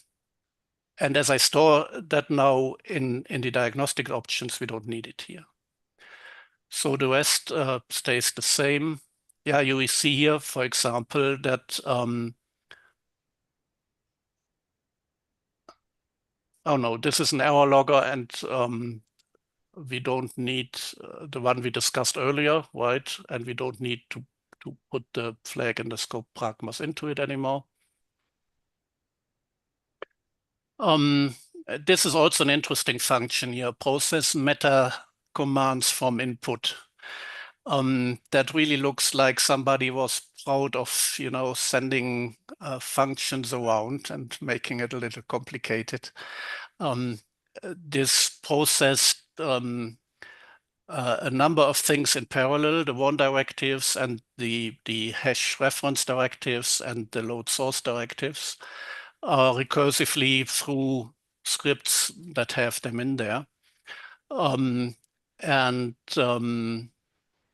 as I store that now in the diagnostic options, we don't need it here. So the rest stays the same. Yeah, you see here, for example, that oh no, this is an error logger, and we don't need the one we discussed earlier, right? And we don't need to put the flag and the scope pragmas into it anymore. This is also an interesting function here, process meta commands from input. That really looks like somebody was proud of, you know, sending functions around and making it a little complicated. This processed a number of things in parallel, the warn directives and the hash reference directives and the load source directives recursively through scripts that have them in there.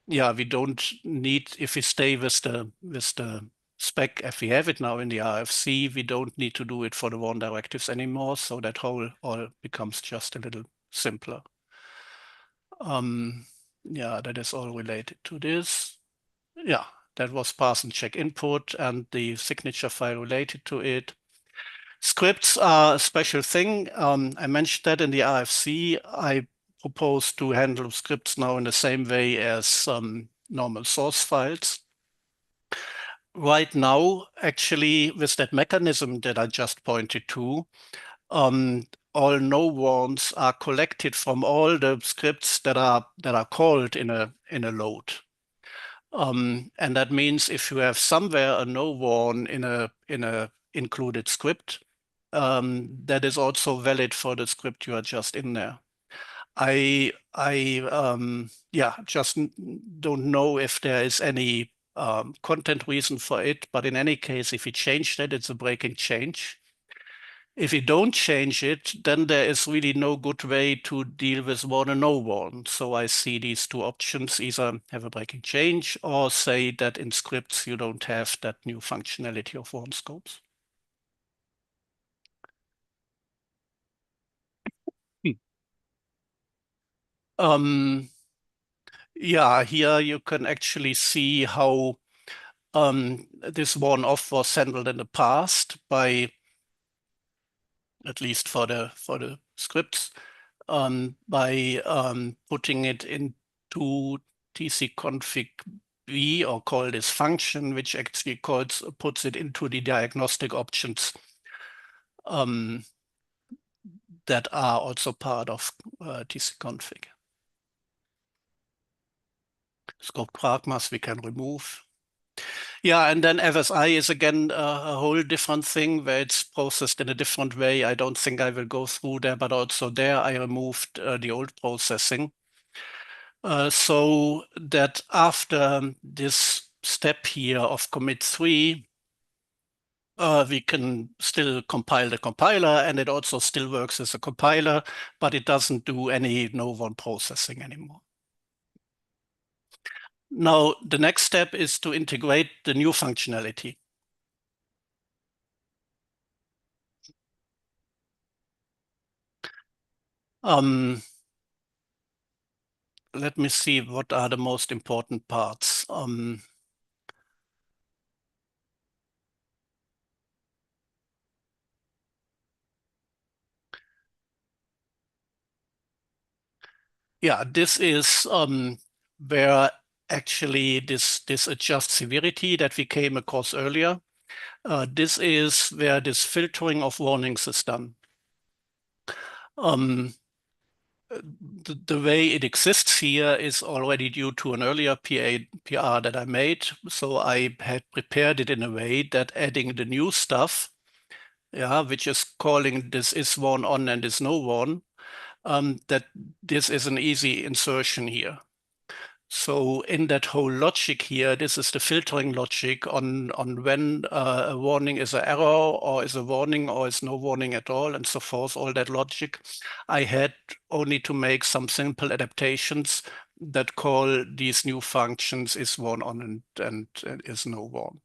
Yeah, we don't need, if we stay with the spec if we have it now in the RFC, we don't need to do it for the warn directives anymore. So that whole all becomes just a little simpler. Yeah, that is all related to this. Yeah, that was parse and check input and the signature file related to it. Scripts are a special thing. I mentioned that in the RFC. I propose to handle scripts now in the same way as normal source files. Right now, actually, with that mechanism that I just pointed to, all Nowarns are collected from all the scripts that are called in a load. And that means if you have somewhere a Nowarn in a included script, that is also valid for the script you are just in there. I yeah, just don't know if there is any content reason for it, but in any case, if we change that, it's a breaking change. If you don't change it, then there is really no good way to deal with warn and no warn. So I see these two options: either have a breaking change or say that in scripts you don't have that new functionality of warn scopes. Yeah, here you can actually see how this warn off was handled in the past by, at least for the scripts, by putting it into tcconfig b, or call this function, which actually puts it into the diagnostic options that are also part of tcconfig. Scope pragmas we can remove. Yeah, and then FSI is again a whole different thing where it's processed in a different way. I don't think I will go through there, but also there I removed the old processing. So that after this step here of commit 3, we can still compile the compiler, and it also still works as a compiler, but it doesn't do any Nowarn processing anymore. Now, the next step is to integrate the new functionality. Let me see what are the most important parts. Yeah, this is where actually this adjust severity that we came across earlier. This is where this filtering of warnings is done. The way it exists here is already due to an earlier PR that I made. So I had prepared it in a way that adding the new stuff, yeah, which is calling this is warn on and is no warn, that this is an easy insertion here. So in that whole logic here, this is the filtering logic on when a warning is an error or is a warning or is no warning at all and so forth, all that logic. I had only to make some simple adaptations that call these new functions is warn on and is no warn.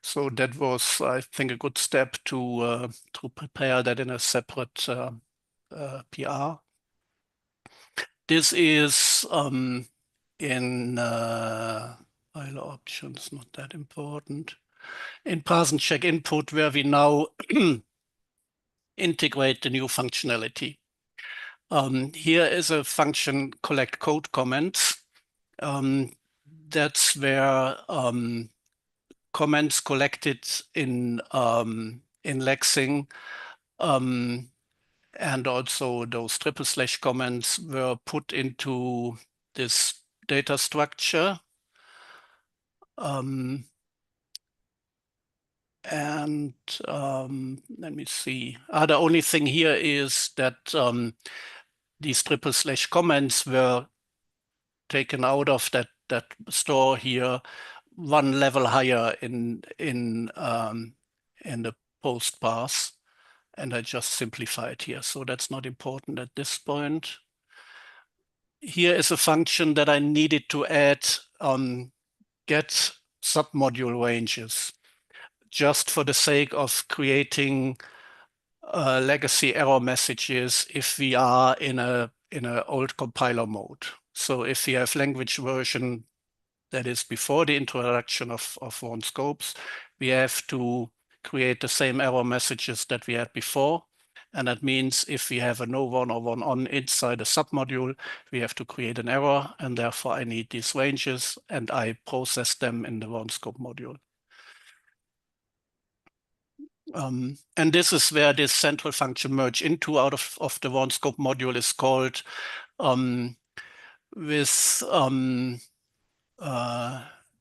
So that was, I think, a good step to prepare that in a separate PR. This is in file options, not that important. In parse and check input, where we now integrate the new functionality. Here is a function collect code comments. That's where comments collected in Lexing and also those triple slash comments were put into this data structure. And let me see. The only thing here is that these triple slash comments were taken out of that store here, one level higher in the post parse, and I just simplified here. So that's not important at this point. Here is a function that I needed to add get submodule ranges, just for the sake of creating legacy error messages if we are in a old compiler mode. So if we have language version that is before the introduction of warn scopes, we have to create the same error messages that we had before. And that means if we have a no warn or warn on inside a submodule, we have to create an error, and therefore I need these ranges, and I process them in the warn scope module. And this is where this central function merge into out of the warn scope module is called with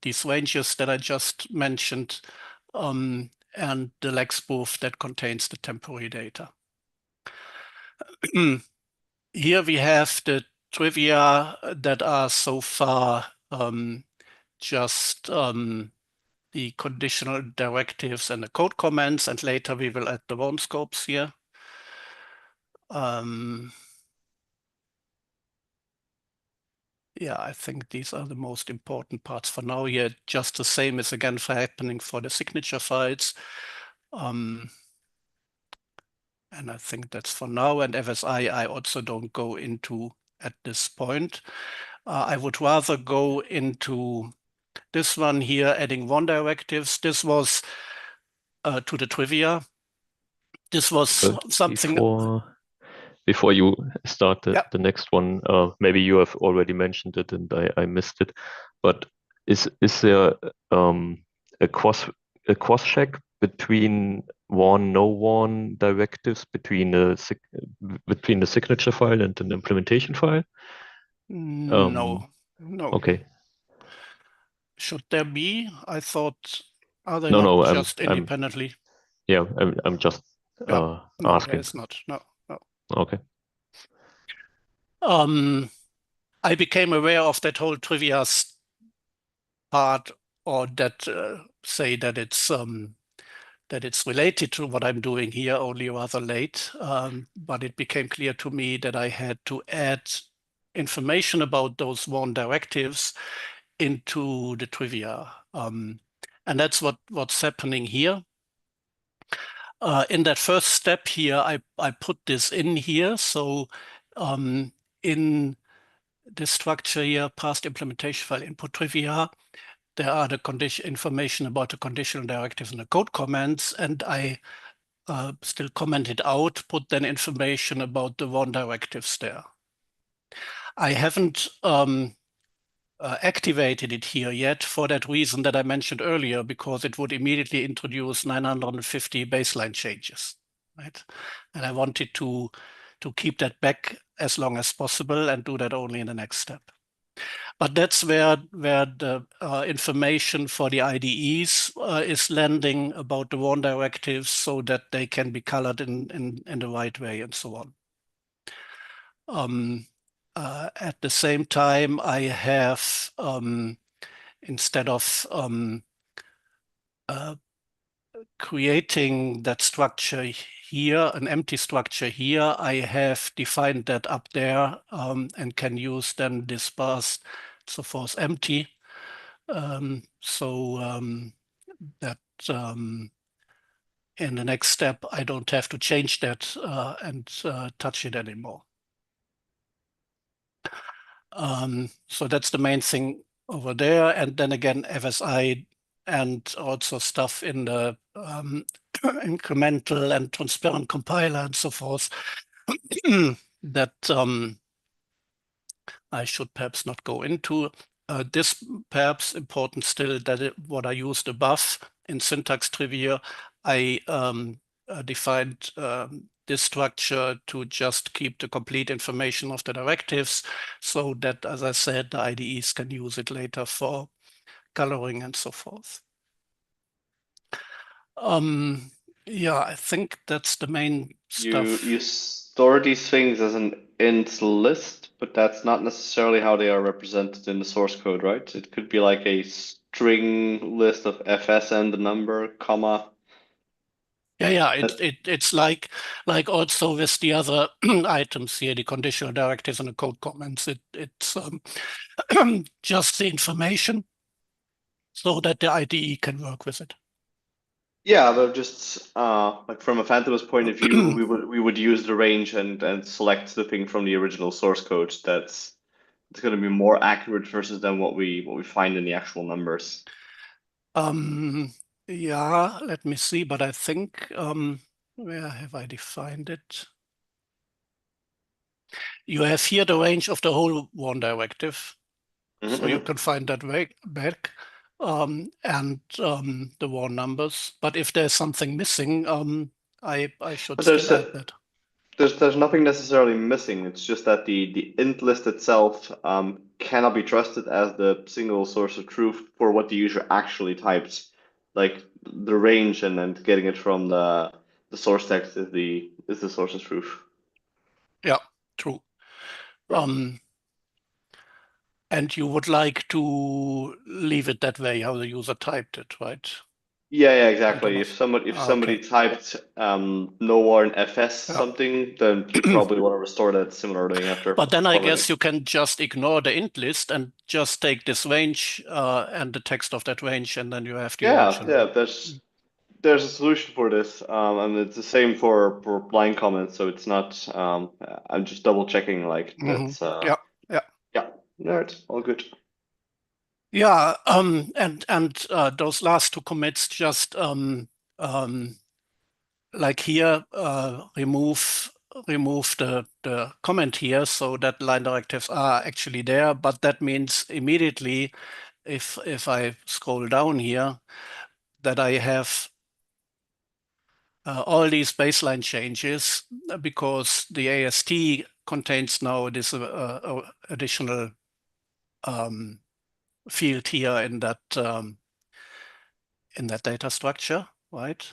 these ranges that I just mentioned, and the lexboof that contains the temporary data. Here we have the trivia that are so far just the conditional directives and the code comments, and later we will add the warn scopes here. Yeah, I think these are the most important parts for now here. Just the same is again for happening for the signature files. And I think that's for now. And FSI, I also don't go into at this point. I would rather go into this one here, adding warn directives. This was to the trivia. This was something. Before you start the next one, maybe you have already mentioned it and I missed it, but is there a cross check between warn no warn directives between the signature file and an implementation file? No. Okay. Should there be? I thought, are they No, not no, just independently? I'm just No, there asking. is not. No. Okay. I became aware of that whole trivia part, or that say that it's related to what I'm doing here only rather late. But it became clear to me that I had to add information about those WARN directives into the trivia. And that's what's happening here. In that first step here, I put this in here. So in the structure here, past implementation file input trivia, there are the condition information about the conditional directives and the code comments, and I still commented out, put then information about the WARN directives there. I haven't activated it here yet for that reason that I mentioned earlier, because it would immediately introduce 950 baseline changes, right? And I wanted to keep that back as long as possible and do that only in the next step. But that's where the information for the IDEs is landing about the WARN directives, so that they can be colored in the right way and so on. At the same time, I have, instead of creating that structure here, an empty structure here, I have defined that up there and can use then this parse so forth empty. That in the next step, I don't have to change that and touch it anymore. So that's the main thing over there. And then again, FSI and also stuff in the incremental and transparent compiler and so forth that I should perhaps not go into. This perhaps important still, that what I used above in syntax trivia, I defined this structure to just keep the complete information of the directives, so that, as I said, the IDEs can use it later for coloring and so forth. Yeah, I think that's the main stuff. You store these things as an int list, but that's not necessarily how they are represented in the source code, right? It could be like a string list of fs and the number, comma. Yeah, it's like also with the other items here, the conditional directives and the code comments. It's just the information so that the IDE can work with it. Yeah, but just like from a Phantom's point of view, we would use the range and select the thing from the original source code. It's going to be more accurate versus than what we find in the actual numbers. Yeah, let me see, but I think where have I defined it? You have here the range of the whole WARN directive. So you can find that back and the WARN numbers. But if there's something missing, I should still add that. There's nothing necessarily missing. It's just that the int list itself cannot be trusted as the single source of truth for what the user actually typed. Like the range and then getting it from the source text is the source of truth. Yeah, true. And you would like to leave it that way, how the user typed it, right? Yeah, exactly. If somebody Okay. typed Nowarn FS something, then you probably want to restore that similarly after. But then I guess you can just ignore the int list and just take this range and the text of that range, and then you have the original. Yeah. There's a solution for this, and it's the same for blind comments. So it's not. I'm just double checking. Like that's. Yeah. No, it's all good. Yeah, and those last two commits just like here remove the comment here, so that line directives are actually there. But that means immediately, if I scroll down here, that I have all these baseline changes, because the AST contains now this additional field here in that data structure, right?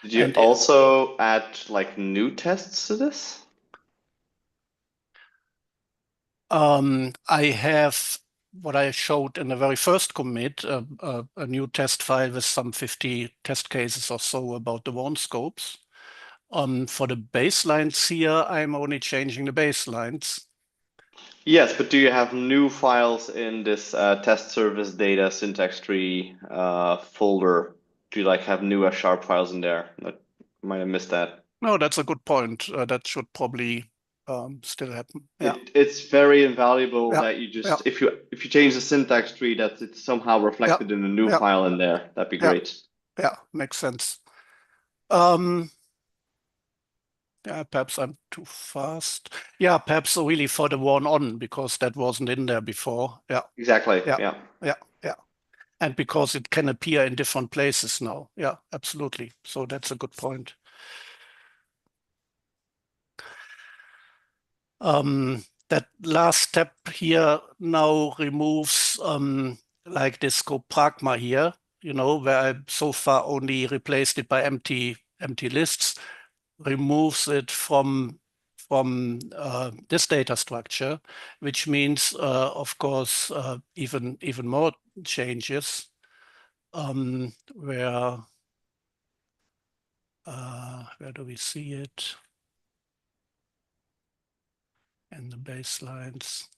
Did you And also add like new tests to this? I have what I showed in the very first commit, a new test file with some 50 test cases or so about the Nowarn scopes. For the baselines here, I'm only changing the baselines. Yes, but do you have new files in this test service data syntax tree folder? Do you like have new F# files in there? I might have missed that. No, that's a good point. That should probably still happen. Yeah, It's very invaluable yeah, that you yeah, just if you change the syntax tree that it's somehow yeah, reflected in a new yeah, file in there. That'd be yeah, great. yeah, makes sense. Yeah, perhaps I'm too fast. Yeah, perhaps really for the one on, because that wasn't in there before. Yeah, Exactly. yeah, Yeah. yeah, yeah. And because it can appear in different places now. Yeah, absolutely. So that's a good point. That last step here now removes like this scope pragma here, where I so far only replaced it by empty lists, removes it from this data structure, which means, of course, even more changes, where do we see it in the baselines?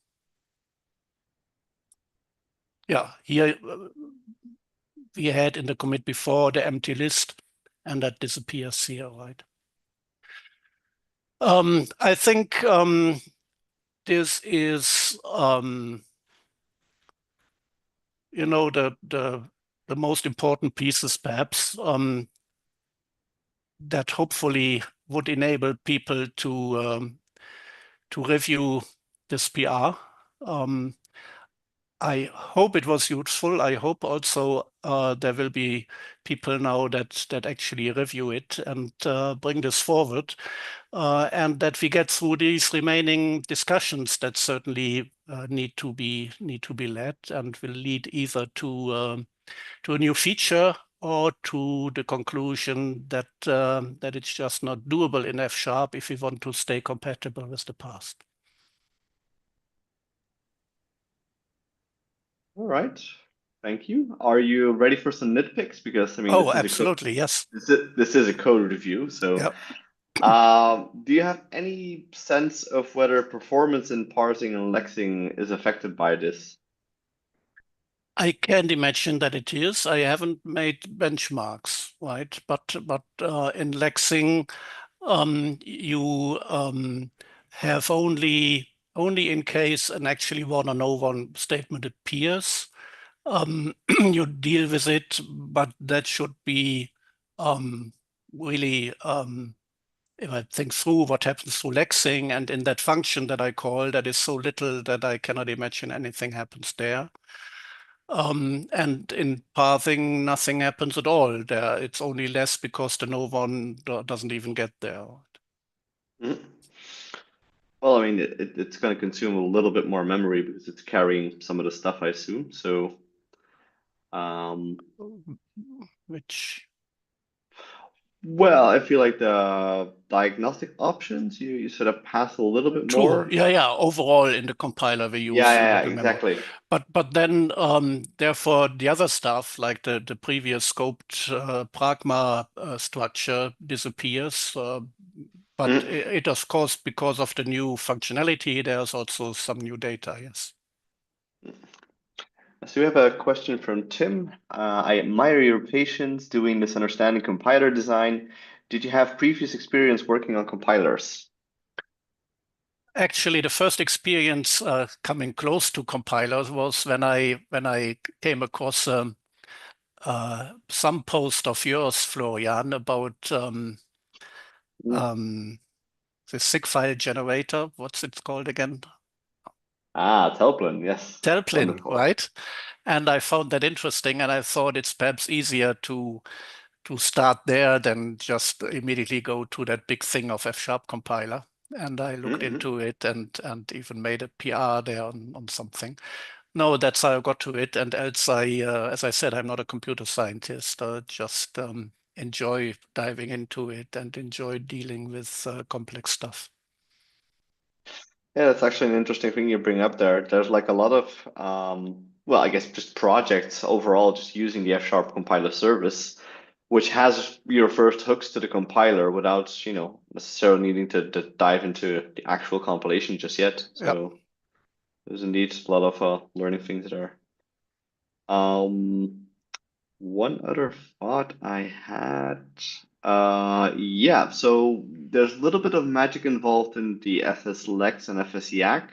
Yeah, here we had in the commit before the empty list, and that disappears here, right? I think this is the most important pieces, perhaps, that hopefully would enable people to review this PR. I hope it was useful. I hope also there will be people now that actually review it and bring this forward, and that we get through these remaining discussions that certainly need to be led and will lead either to a new feature or to the conclusion that that it's just not doable in F# if we want to stay compatible with the past. All right. Thank you. Are you ready for some nitpicks? Because I mean, Oh, absolutely, yes. this is a code review. So, Yeah. do you have any sense of whether performance in parsing and lexing is affected by this? I can't imagine that it is. I haven't made benchmarks, right? But in lexing, you have only in case an actually one or no one statement appears, you deal with it, but that should be really, if I think through what happens through lexing and in that function that I call, that is so little that I cannot imagine anything happens there. And in parsing, nothing happens at all there. It's only less because the no one doesn't even get there. Mhm. Well, I mean, it's going to consume a little bit more memory because it's carrying some of the stuff, I assume. So, um, Which well, I feel like the diagnostic options you sort of pass a little bit true, more. yeah. Overall, in the compiler, we use a little memory, Exactly. but then therefore the other stuff like the previous scoped pragma structure disappears. But Mhm. it, of course, because of the new functionality, there's also some new data. Yes. So we have a question from Tim. I admire your patience doing this understanding compiler design. Did you have previous experience working on compilers? Actually, the first experience coming close to compilers was when I came across some post of yours, Florian, about the SIG file generator. What's it called again? Ah, Telplin, yes. Telplin, Wonderful. right? And I found that interesting, and I thought it's perhaps easier to start there than just immediately go to that big thing of F# compiler. And I looked Mhm. into it and even made a PR there on something. No, that's how I got to it. And as I said, I'm not a computer scientist. I just enjoy diving into it and enjoy dealing with complex stuff. Yeah, that's actually an interesting thing you bring up there. There's like a lot of, well, I guess just projects overall, just using the F# compiler service, which has your first hooks to the compiler without, necessarily needing to dive into the actual compilation just yet. Yeah. So there's indeed a lot of learning things there. One other thought I had, yeah, so there's a little bit of magic involved in the fslex and fsyak.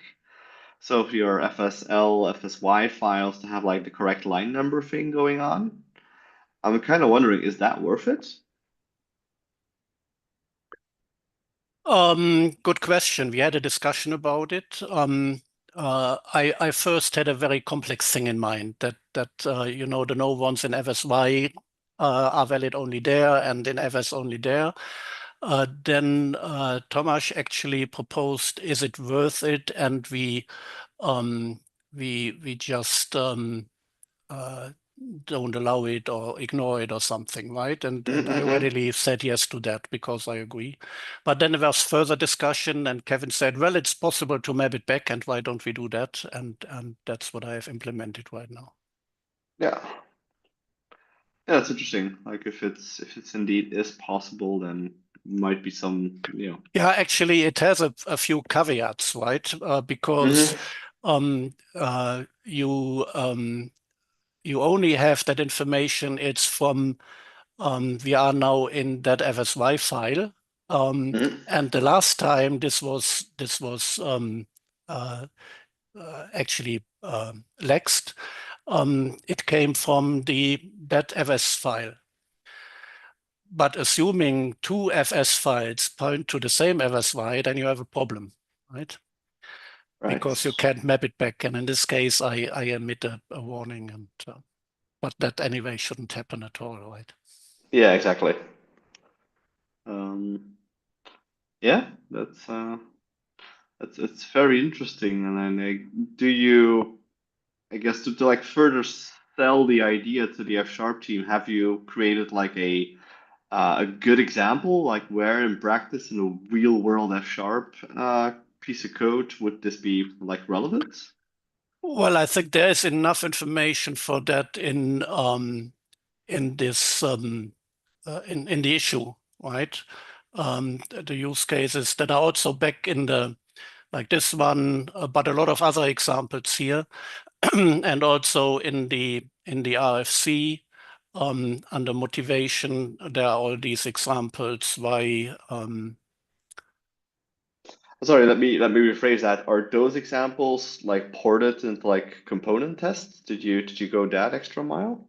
So if your FSL, FSY files to have like the correct line number thing going on, I'm kind of wondering, is that worth it? Good question. We had a discussion about it. I first had a very complex thing in mind that the no ones in FSY are valid only there and in FS only there. Then Tomasz actually proposed, is it worth it? And we just don't allow it or ignore it or something, right? And I Mm-hmm. readily said yes to that because I agree. But then there was further discussion, and Kevin said, "Well, it's possible to map it back, and why don't we do that?" And that's what I have implemented right now. Yeah. Yeah, that's interesting. Like if it's indeed is possible, then might be some. Yeah, actually, it has a few caveats, right? Because Mm-hmm. you only have that information. It's from we are now in that FSY file. Mm-hmm. And the last time this was uh, actually lexed, it came from that FS file. But assuming two FS files point to the same FSY, then you have a problem, right? Because you Right. can't map it back. And in this case, I emit a warning, and but that anyway shouldn't happen at all, right? Yeah, exactly. Yeah, that's it's very interesting. And then do you, I guess, to like further sell the idea to the F# team, have you created like a good example, like where in practice in a real world F# piece of code would this be like relevant? Well, I think there is enough information for that in this in the issue, right? The use cases that are also back in the like this one, but a lot of other examples here, and also in the RFC under motivation, there are all these examples why. Sorry, let me rephrase that. Are those examples like ported into like component tests? Did you go that extra mile?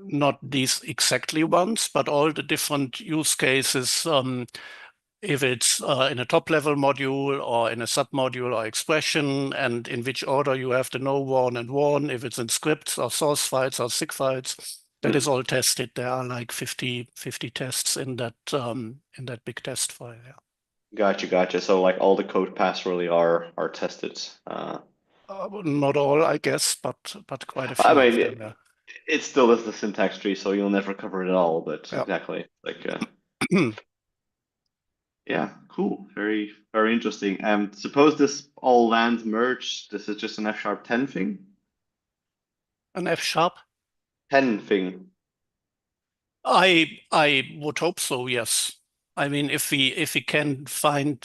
Not these exactly ones, but all the different use cases. If it's in a top-level module or in a sub-module or expression, and in which order you have the Nowarn and Warn, if it's in scripts or source files or SIG files, that is all tested. There are like 50 tests in that big test file. Yeah. Gotcha. So like all the code paths really are tested. Not all, I guess, but quite a I few of mean, them. Yeah. it still is the syntax tree, so you'll never cover it all, but exactly. Like, Yeah. yeah, cool. Very, very interesting. Suppose this all lands merged. This is just an F# 10 thing? An F sharp. 10 thing. I would hope so. Yes. I mean, if we can find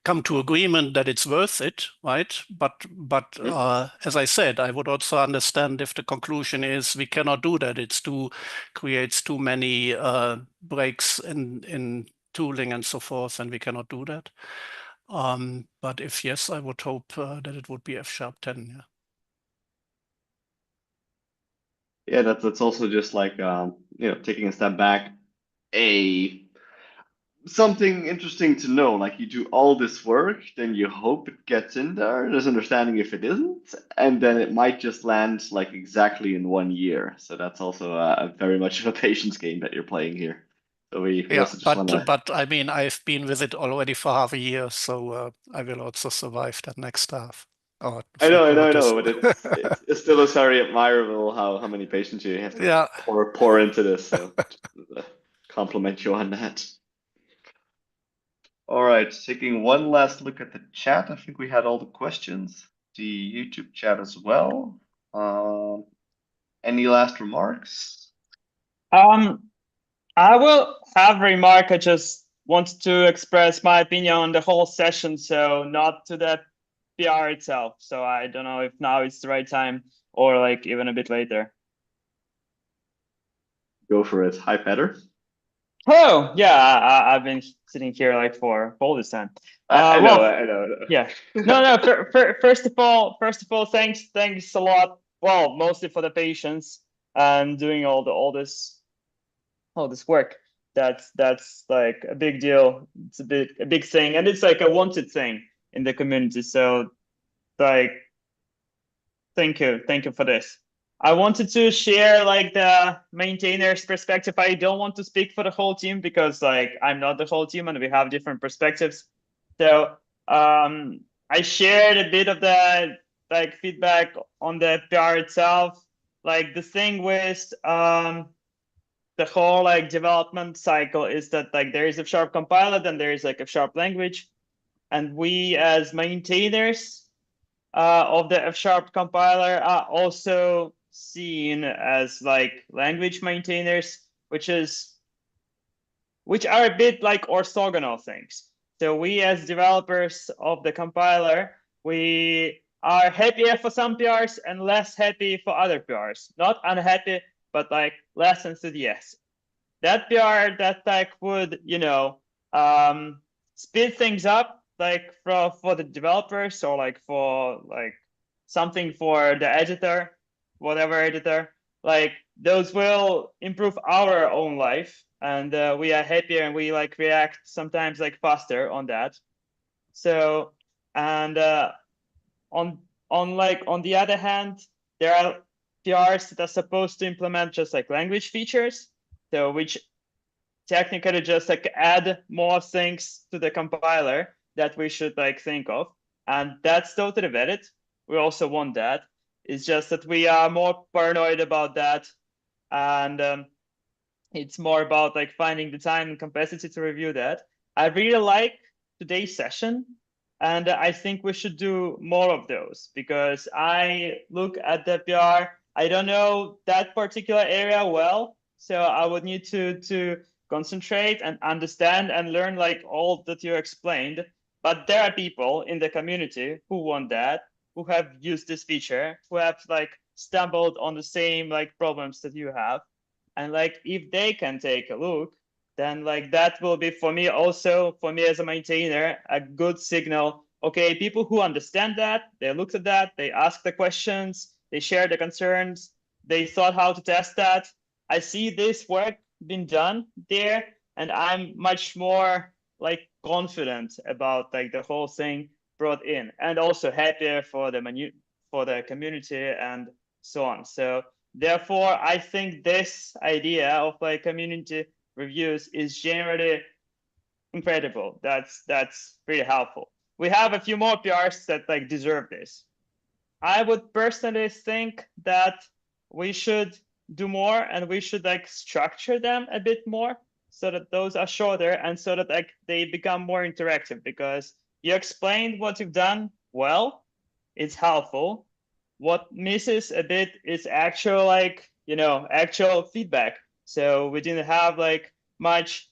come to agreement that it's worth it, right? But Hmm? as I said, I would also understand if the conclusion is we cannot do that. It's too creates too many breaks in tooling and so forth, and we cannot do that. But if yes, I would hope that it would be F sharp 10. Yeah. Yeah, that's also just like taking a step back. A something interesting to know. Like you do all this work, then you hope it gets in there. There's understanding if it isn't, and then it might just land like exactly in 1 year. So that's also very much of a patience game that you're playing here. So we Yeah, also just want to. but I mean, I've been with it already for half a year, so I will also survive that next half. Or I know, three-quarters. but it's still is very admirable how many patients you have to Yeah. pour into this. So compliment you on that. All right, taking one last look at the chat. I think we had all the questions. The YouTube chat as well. Any last remarks? I will have a remark. I just wanted to express my opinion on the whole session, so not to the PR itself. So I don't know if now it's the right time or like even a bit later. Go for it. Hi, Peter. Oh yeah, I've been sitting here like for all this time. I know. Yeah. No. First of all, thanks a lot. Well, mostly for the patience and doing all this work. That's like a big deal. It's a big thing, and it's like a wanted thing in the community. So like, thank you for this. I wanted to share like the maintainer's perspective. I don't want to speak for the whole team because like I'm not the whole team and we have different perspectives. So I shared a bit of the like feedback on the PR itself. Like the thing with the whole like development cycle is that like there is a F# compiler, then there is like a F# language, and we as maintainers of the F# compiler are also seen as like language maintainers, which are a bit like orthogonal things. So we as developers of the compiler, we are happier for some PRs and less happy for other PRs. Not unhappy, but like less enthusiastic. That PR that like would, speed things up like for the developers or like for like something for the editor, whatever editor, like those will improve our own life and we are happier and we like react sometimes like faster on that. So and on the other hand, there are PRs that are supposed to implement just like language features, so which technically just like add more things to the compiler that we should like think of, and that's totally valid. We also want that. It's just that we are more paranoid about that, and it's more about like finding the time and capacity to review that. I really like today's session, and I think we should do more of those because I look at the PR. I don't know that particular area well, so I would need to concentrate and understand and learn like all that you explained. But there are people in the community who want that, who have used this feature, who have like stumbled on the same like problems that you have. And like if they can take a look, then like that will be for me also, for me as a maintainer, a good signal. Okay, people who understand that, they looked at that, they asked the questions, they shared the concerns, they thought how to test that. I see this work been done there, and I'm much more like confident about like the whole thing brought in, and also happier for the community and so on. So therefore, I think this idea of like community reviews is generally incredible. That's really helpful. We have a few more PRs that like deserve this. I would personally think that we should do more and we should like structure them a bit more so that those are shorter and so that like they become more interactive, because you explained what you've done well, it's helpful. What misses a bit is actual actual feedback. So we didn't have like much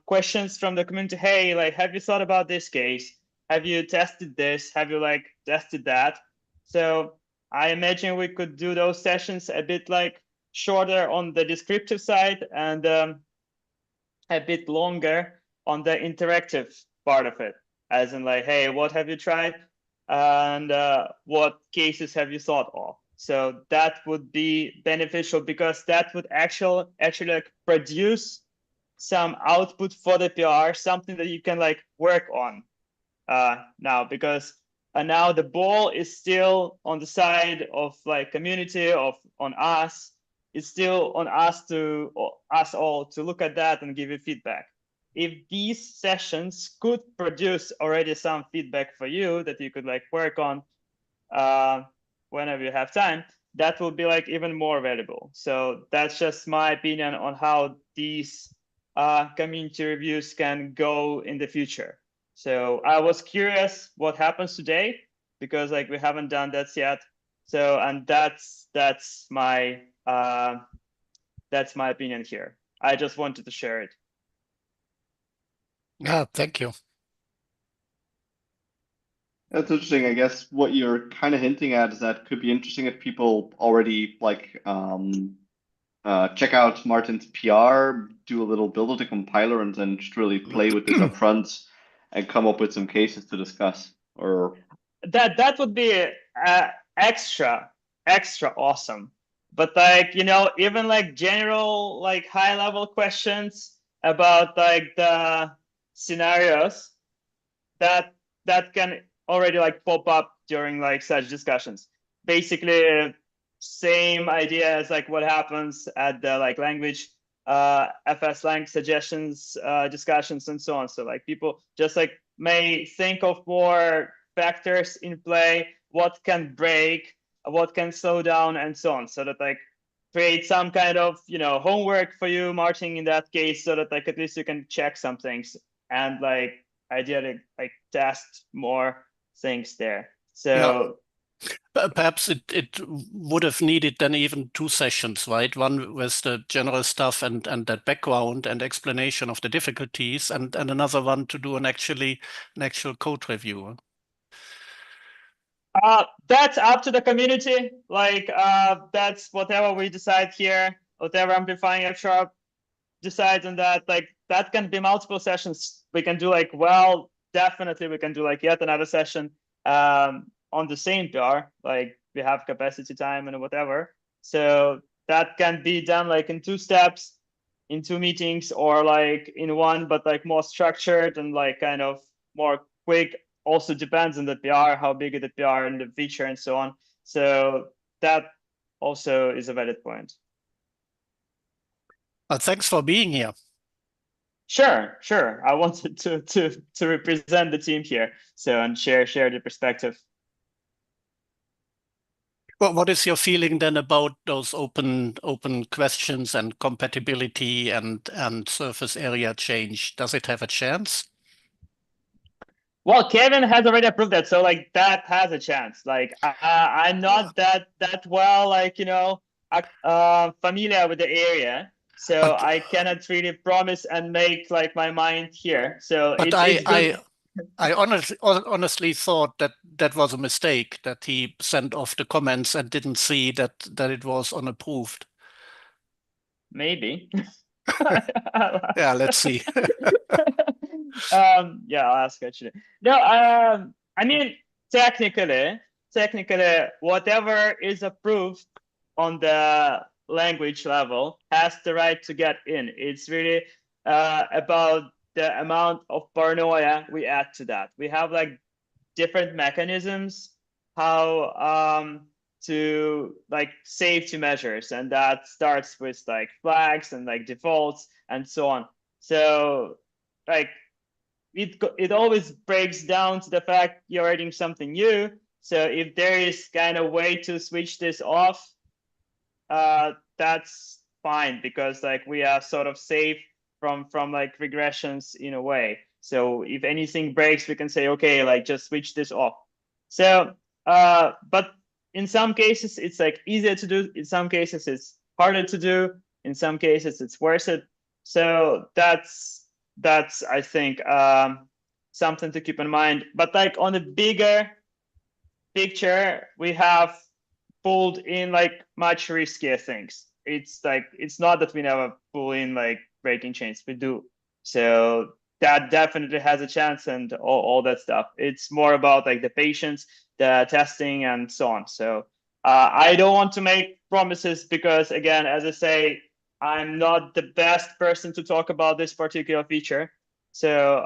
questions from the community. Hey, like, have you thought about this case? Have you tested this? Have you like tested that? So I imagine we could do those sessions a bit like shorter on the descriptive side and a bit longer on the interactive part of it, as in like, hey, what have you tried? And what cases have you thought of? So that would be beneficial because that would actually like produce some output for the PR, something that you can like work on now, because now the ball is still on the side of like community on us, it's still on us all to look at that and give you feedback. If these sessions could produce already some feedback for you that you could like work on whenever you have time, that will be like even more valuable. So that's just my opinion on how these community reviews can go in the future. So I was curious what happens today, because like we haven't done that yet. So, and that's my opinion here. I just wanted to share it. Yeah, thank you. That's interesting. I guess what you're kind of hinting at is that it could be interesting if people already like check out Martin's PR, do a little build of the compiler, and then just really play with this up front and come up with some cases to discuss. Or that would be extra awesome. But like, you know, even like general like high level questions about like the scenarios that can already like pop up during like such discussions. Basically same idea as like what happens at the like language FS-lang suggestions discussions and so on. So like people just like may think of more factors in play, what can break, what can slow down, and so on, so that like create some kind of, you know, homework for you, Martin, in that case, so that like at least you can check some things and like ideally like test more things there. So perhaps it would have needed then even 2 sessions, right? One with the general stuff and that background and explanation of the difficulties, and another one to do an actual code review. That's up to the community. Like that's whatever we decide here, whatever amplifying F# decides on that. Like that can be multiple sessions. We can do like, well, definitely we can do like yet another session on the same PR, like we have capacity time and whatever. So that can be done like in 2 steps, in 2 meetings, or like in one, but like more structured and like kind of more quick. Also depends on the PR, how big is the PR and the feature and so on. So that also is a valid point. Thanks for being here. Sure. I wanted to represent the team here, so and share the perspective. Well, what is your feeling then about those open questions and compatibility and surface area change? Does it have a chance? Well, Kevin has already approved that, so like that has a chance. Like I'm not that well, like, you know, familiar with the area, so But I cannot really promise and make like my mind here. So but it's good. I honestly thought that was a mistake, that he sent off the comments and didn't see that it was unapproved. Maybe. Yeah, let's see. Yeah, I'll ask actually. No, I mean, technically, whatever is approved on the language level has the right to get in. It's really about the amount of paranoia we add to that. We have like different mechanisms how to like safety measures, and that starts with like flags and like defaults and so on. So like it always breaks down to the fact you're writing something new. So if there is kind of way to switch this off, that's fine, because like we are sort of safe from like regressions in a way. So if anything breaks, we can say, okay, like just switch this off. So but in some cases it's like easier to do, in some cases it's harder to do, in some cases it's worth it. So that's I think something to keep in mind. But like on the bigger picture, we have pulled in like much riskier things. It's like, it's not that we never pull in like breaking chains, we do. So that definitely has a chance, and all that stuff. It's more about like the patience, the testing, and so on. So I don't want to make promises, because again, as I say, I'm not the best person to talk about this particular feature. So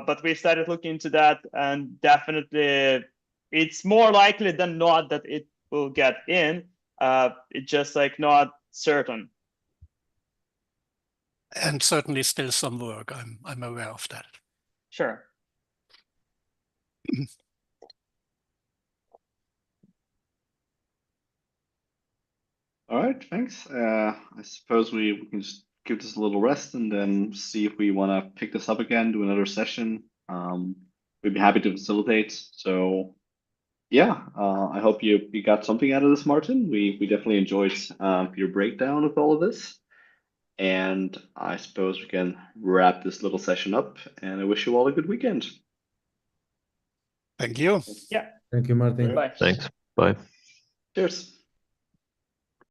but we started looking into that, and definitely it's more likely than not that it will get in. It's just like not certain. And certainly still some work. I'm aware of that. Sure. All right, thanks. I suppose we can just give this a little rest and then see if we want to pick this up again, do another session. We'd be happy to facilitate. So yeah, I hope you got something out of this, Martin. We definitely enjoyed your breakdown of all of this. And I suppose we can wrap this little session up, and I wish you all a good weekend. Thank you. Yeah. Thank you, Martin. Bye. Thanks. Bye. Cheers.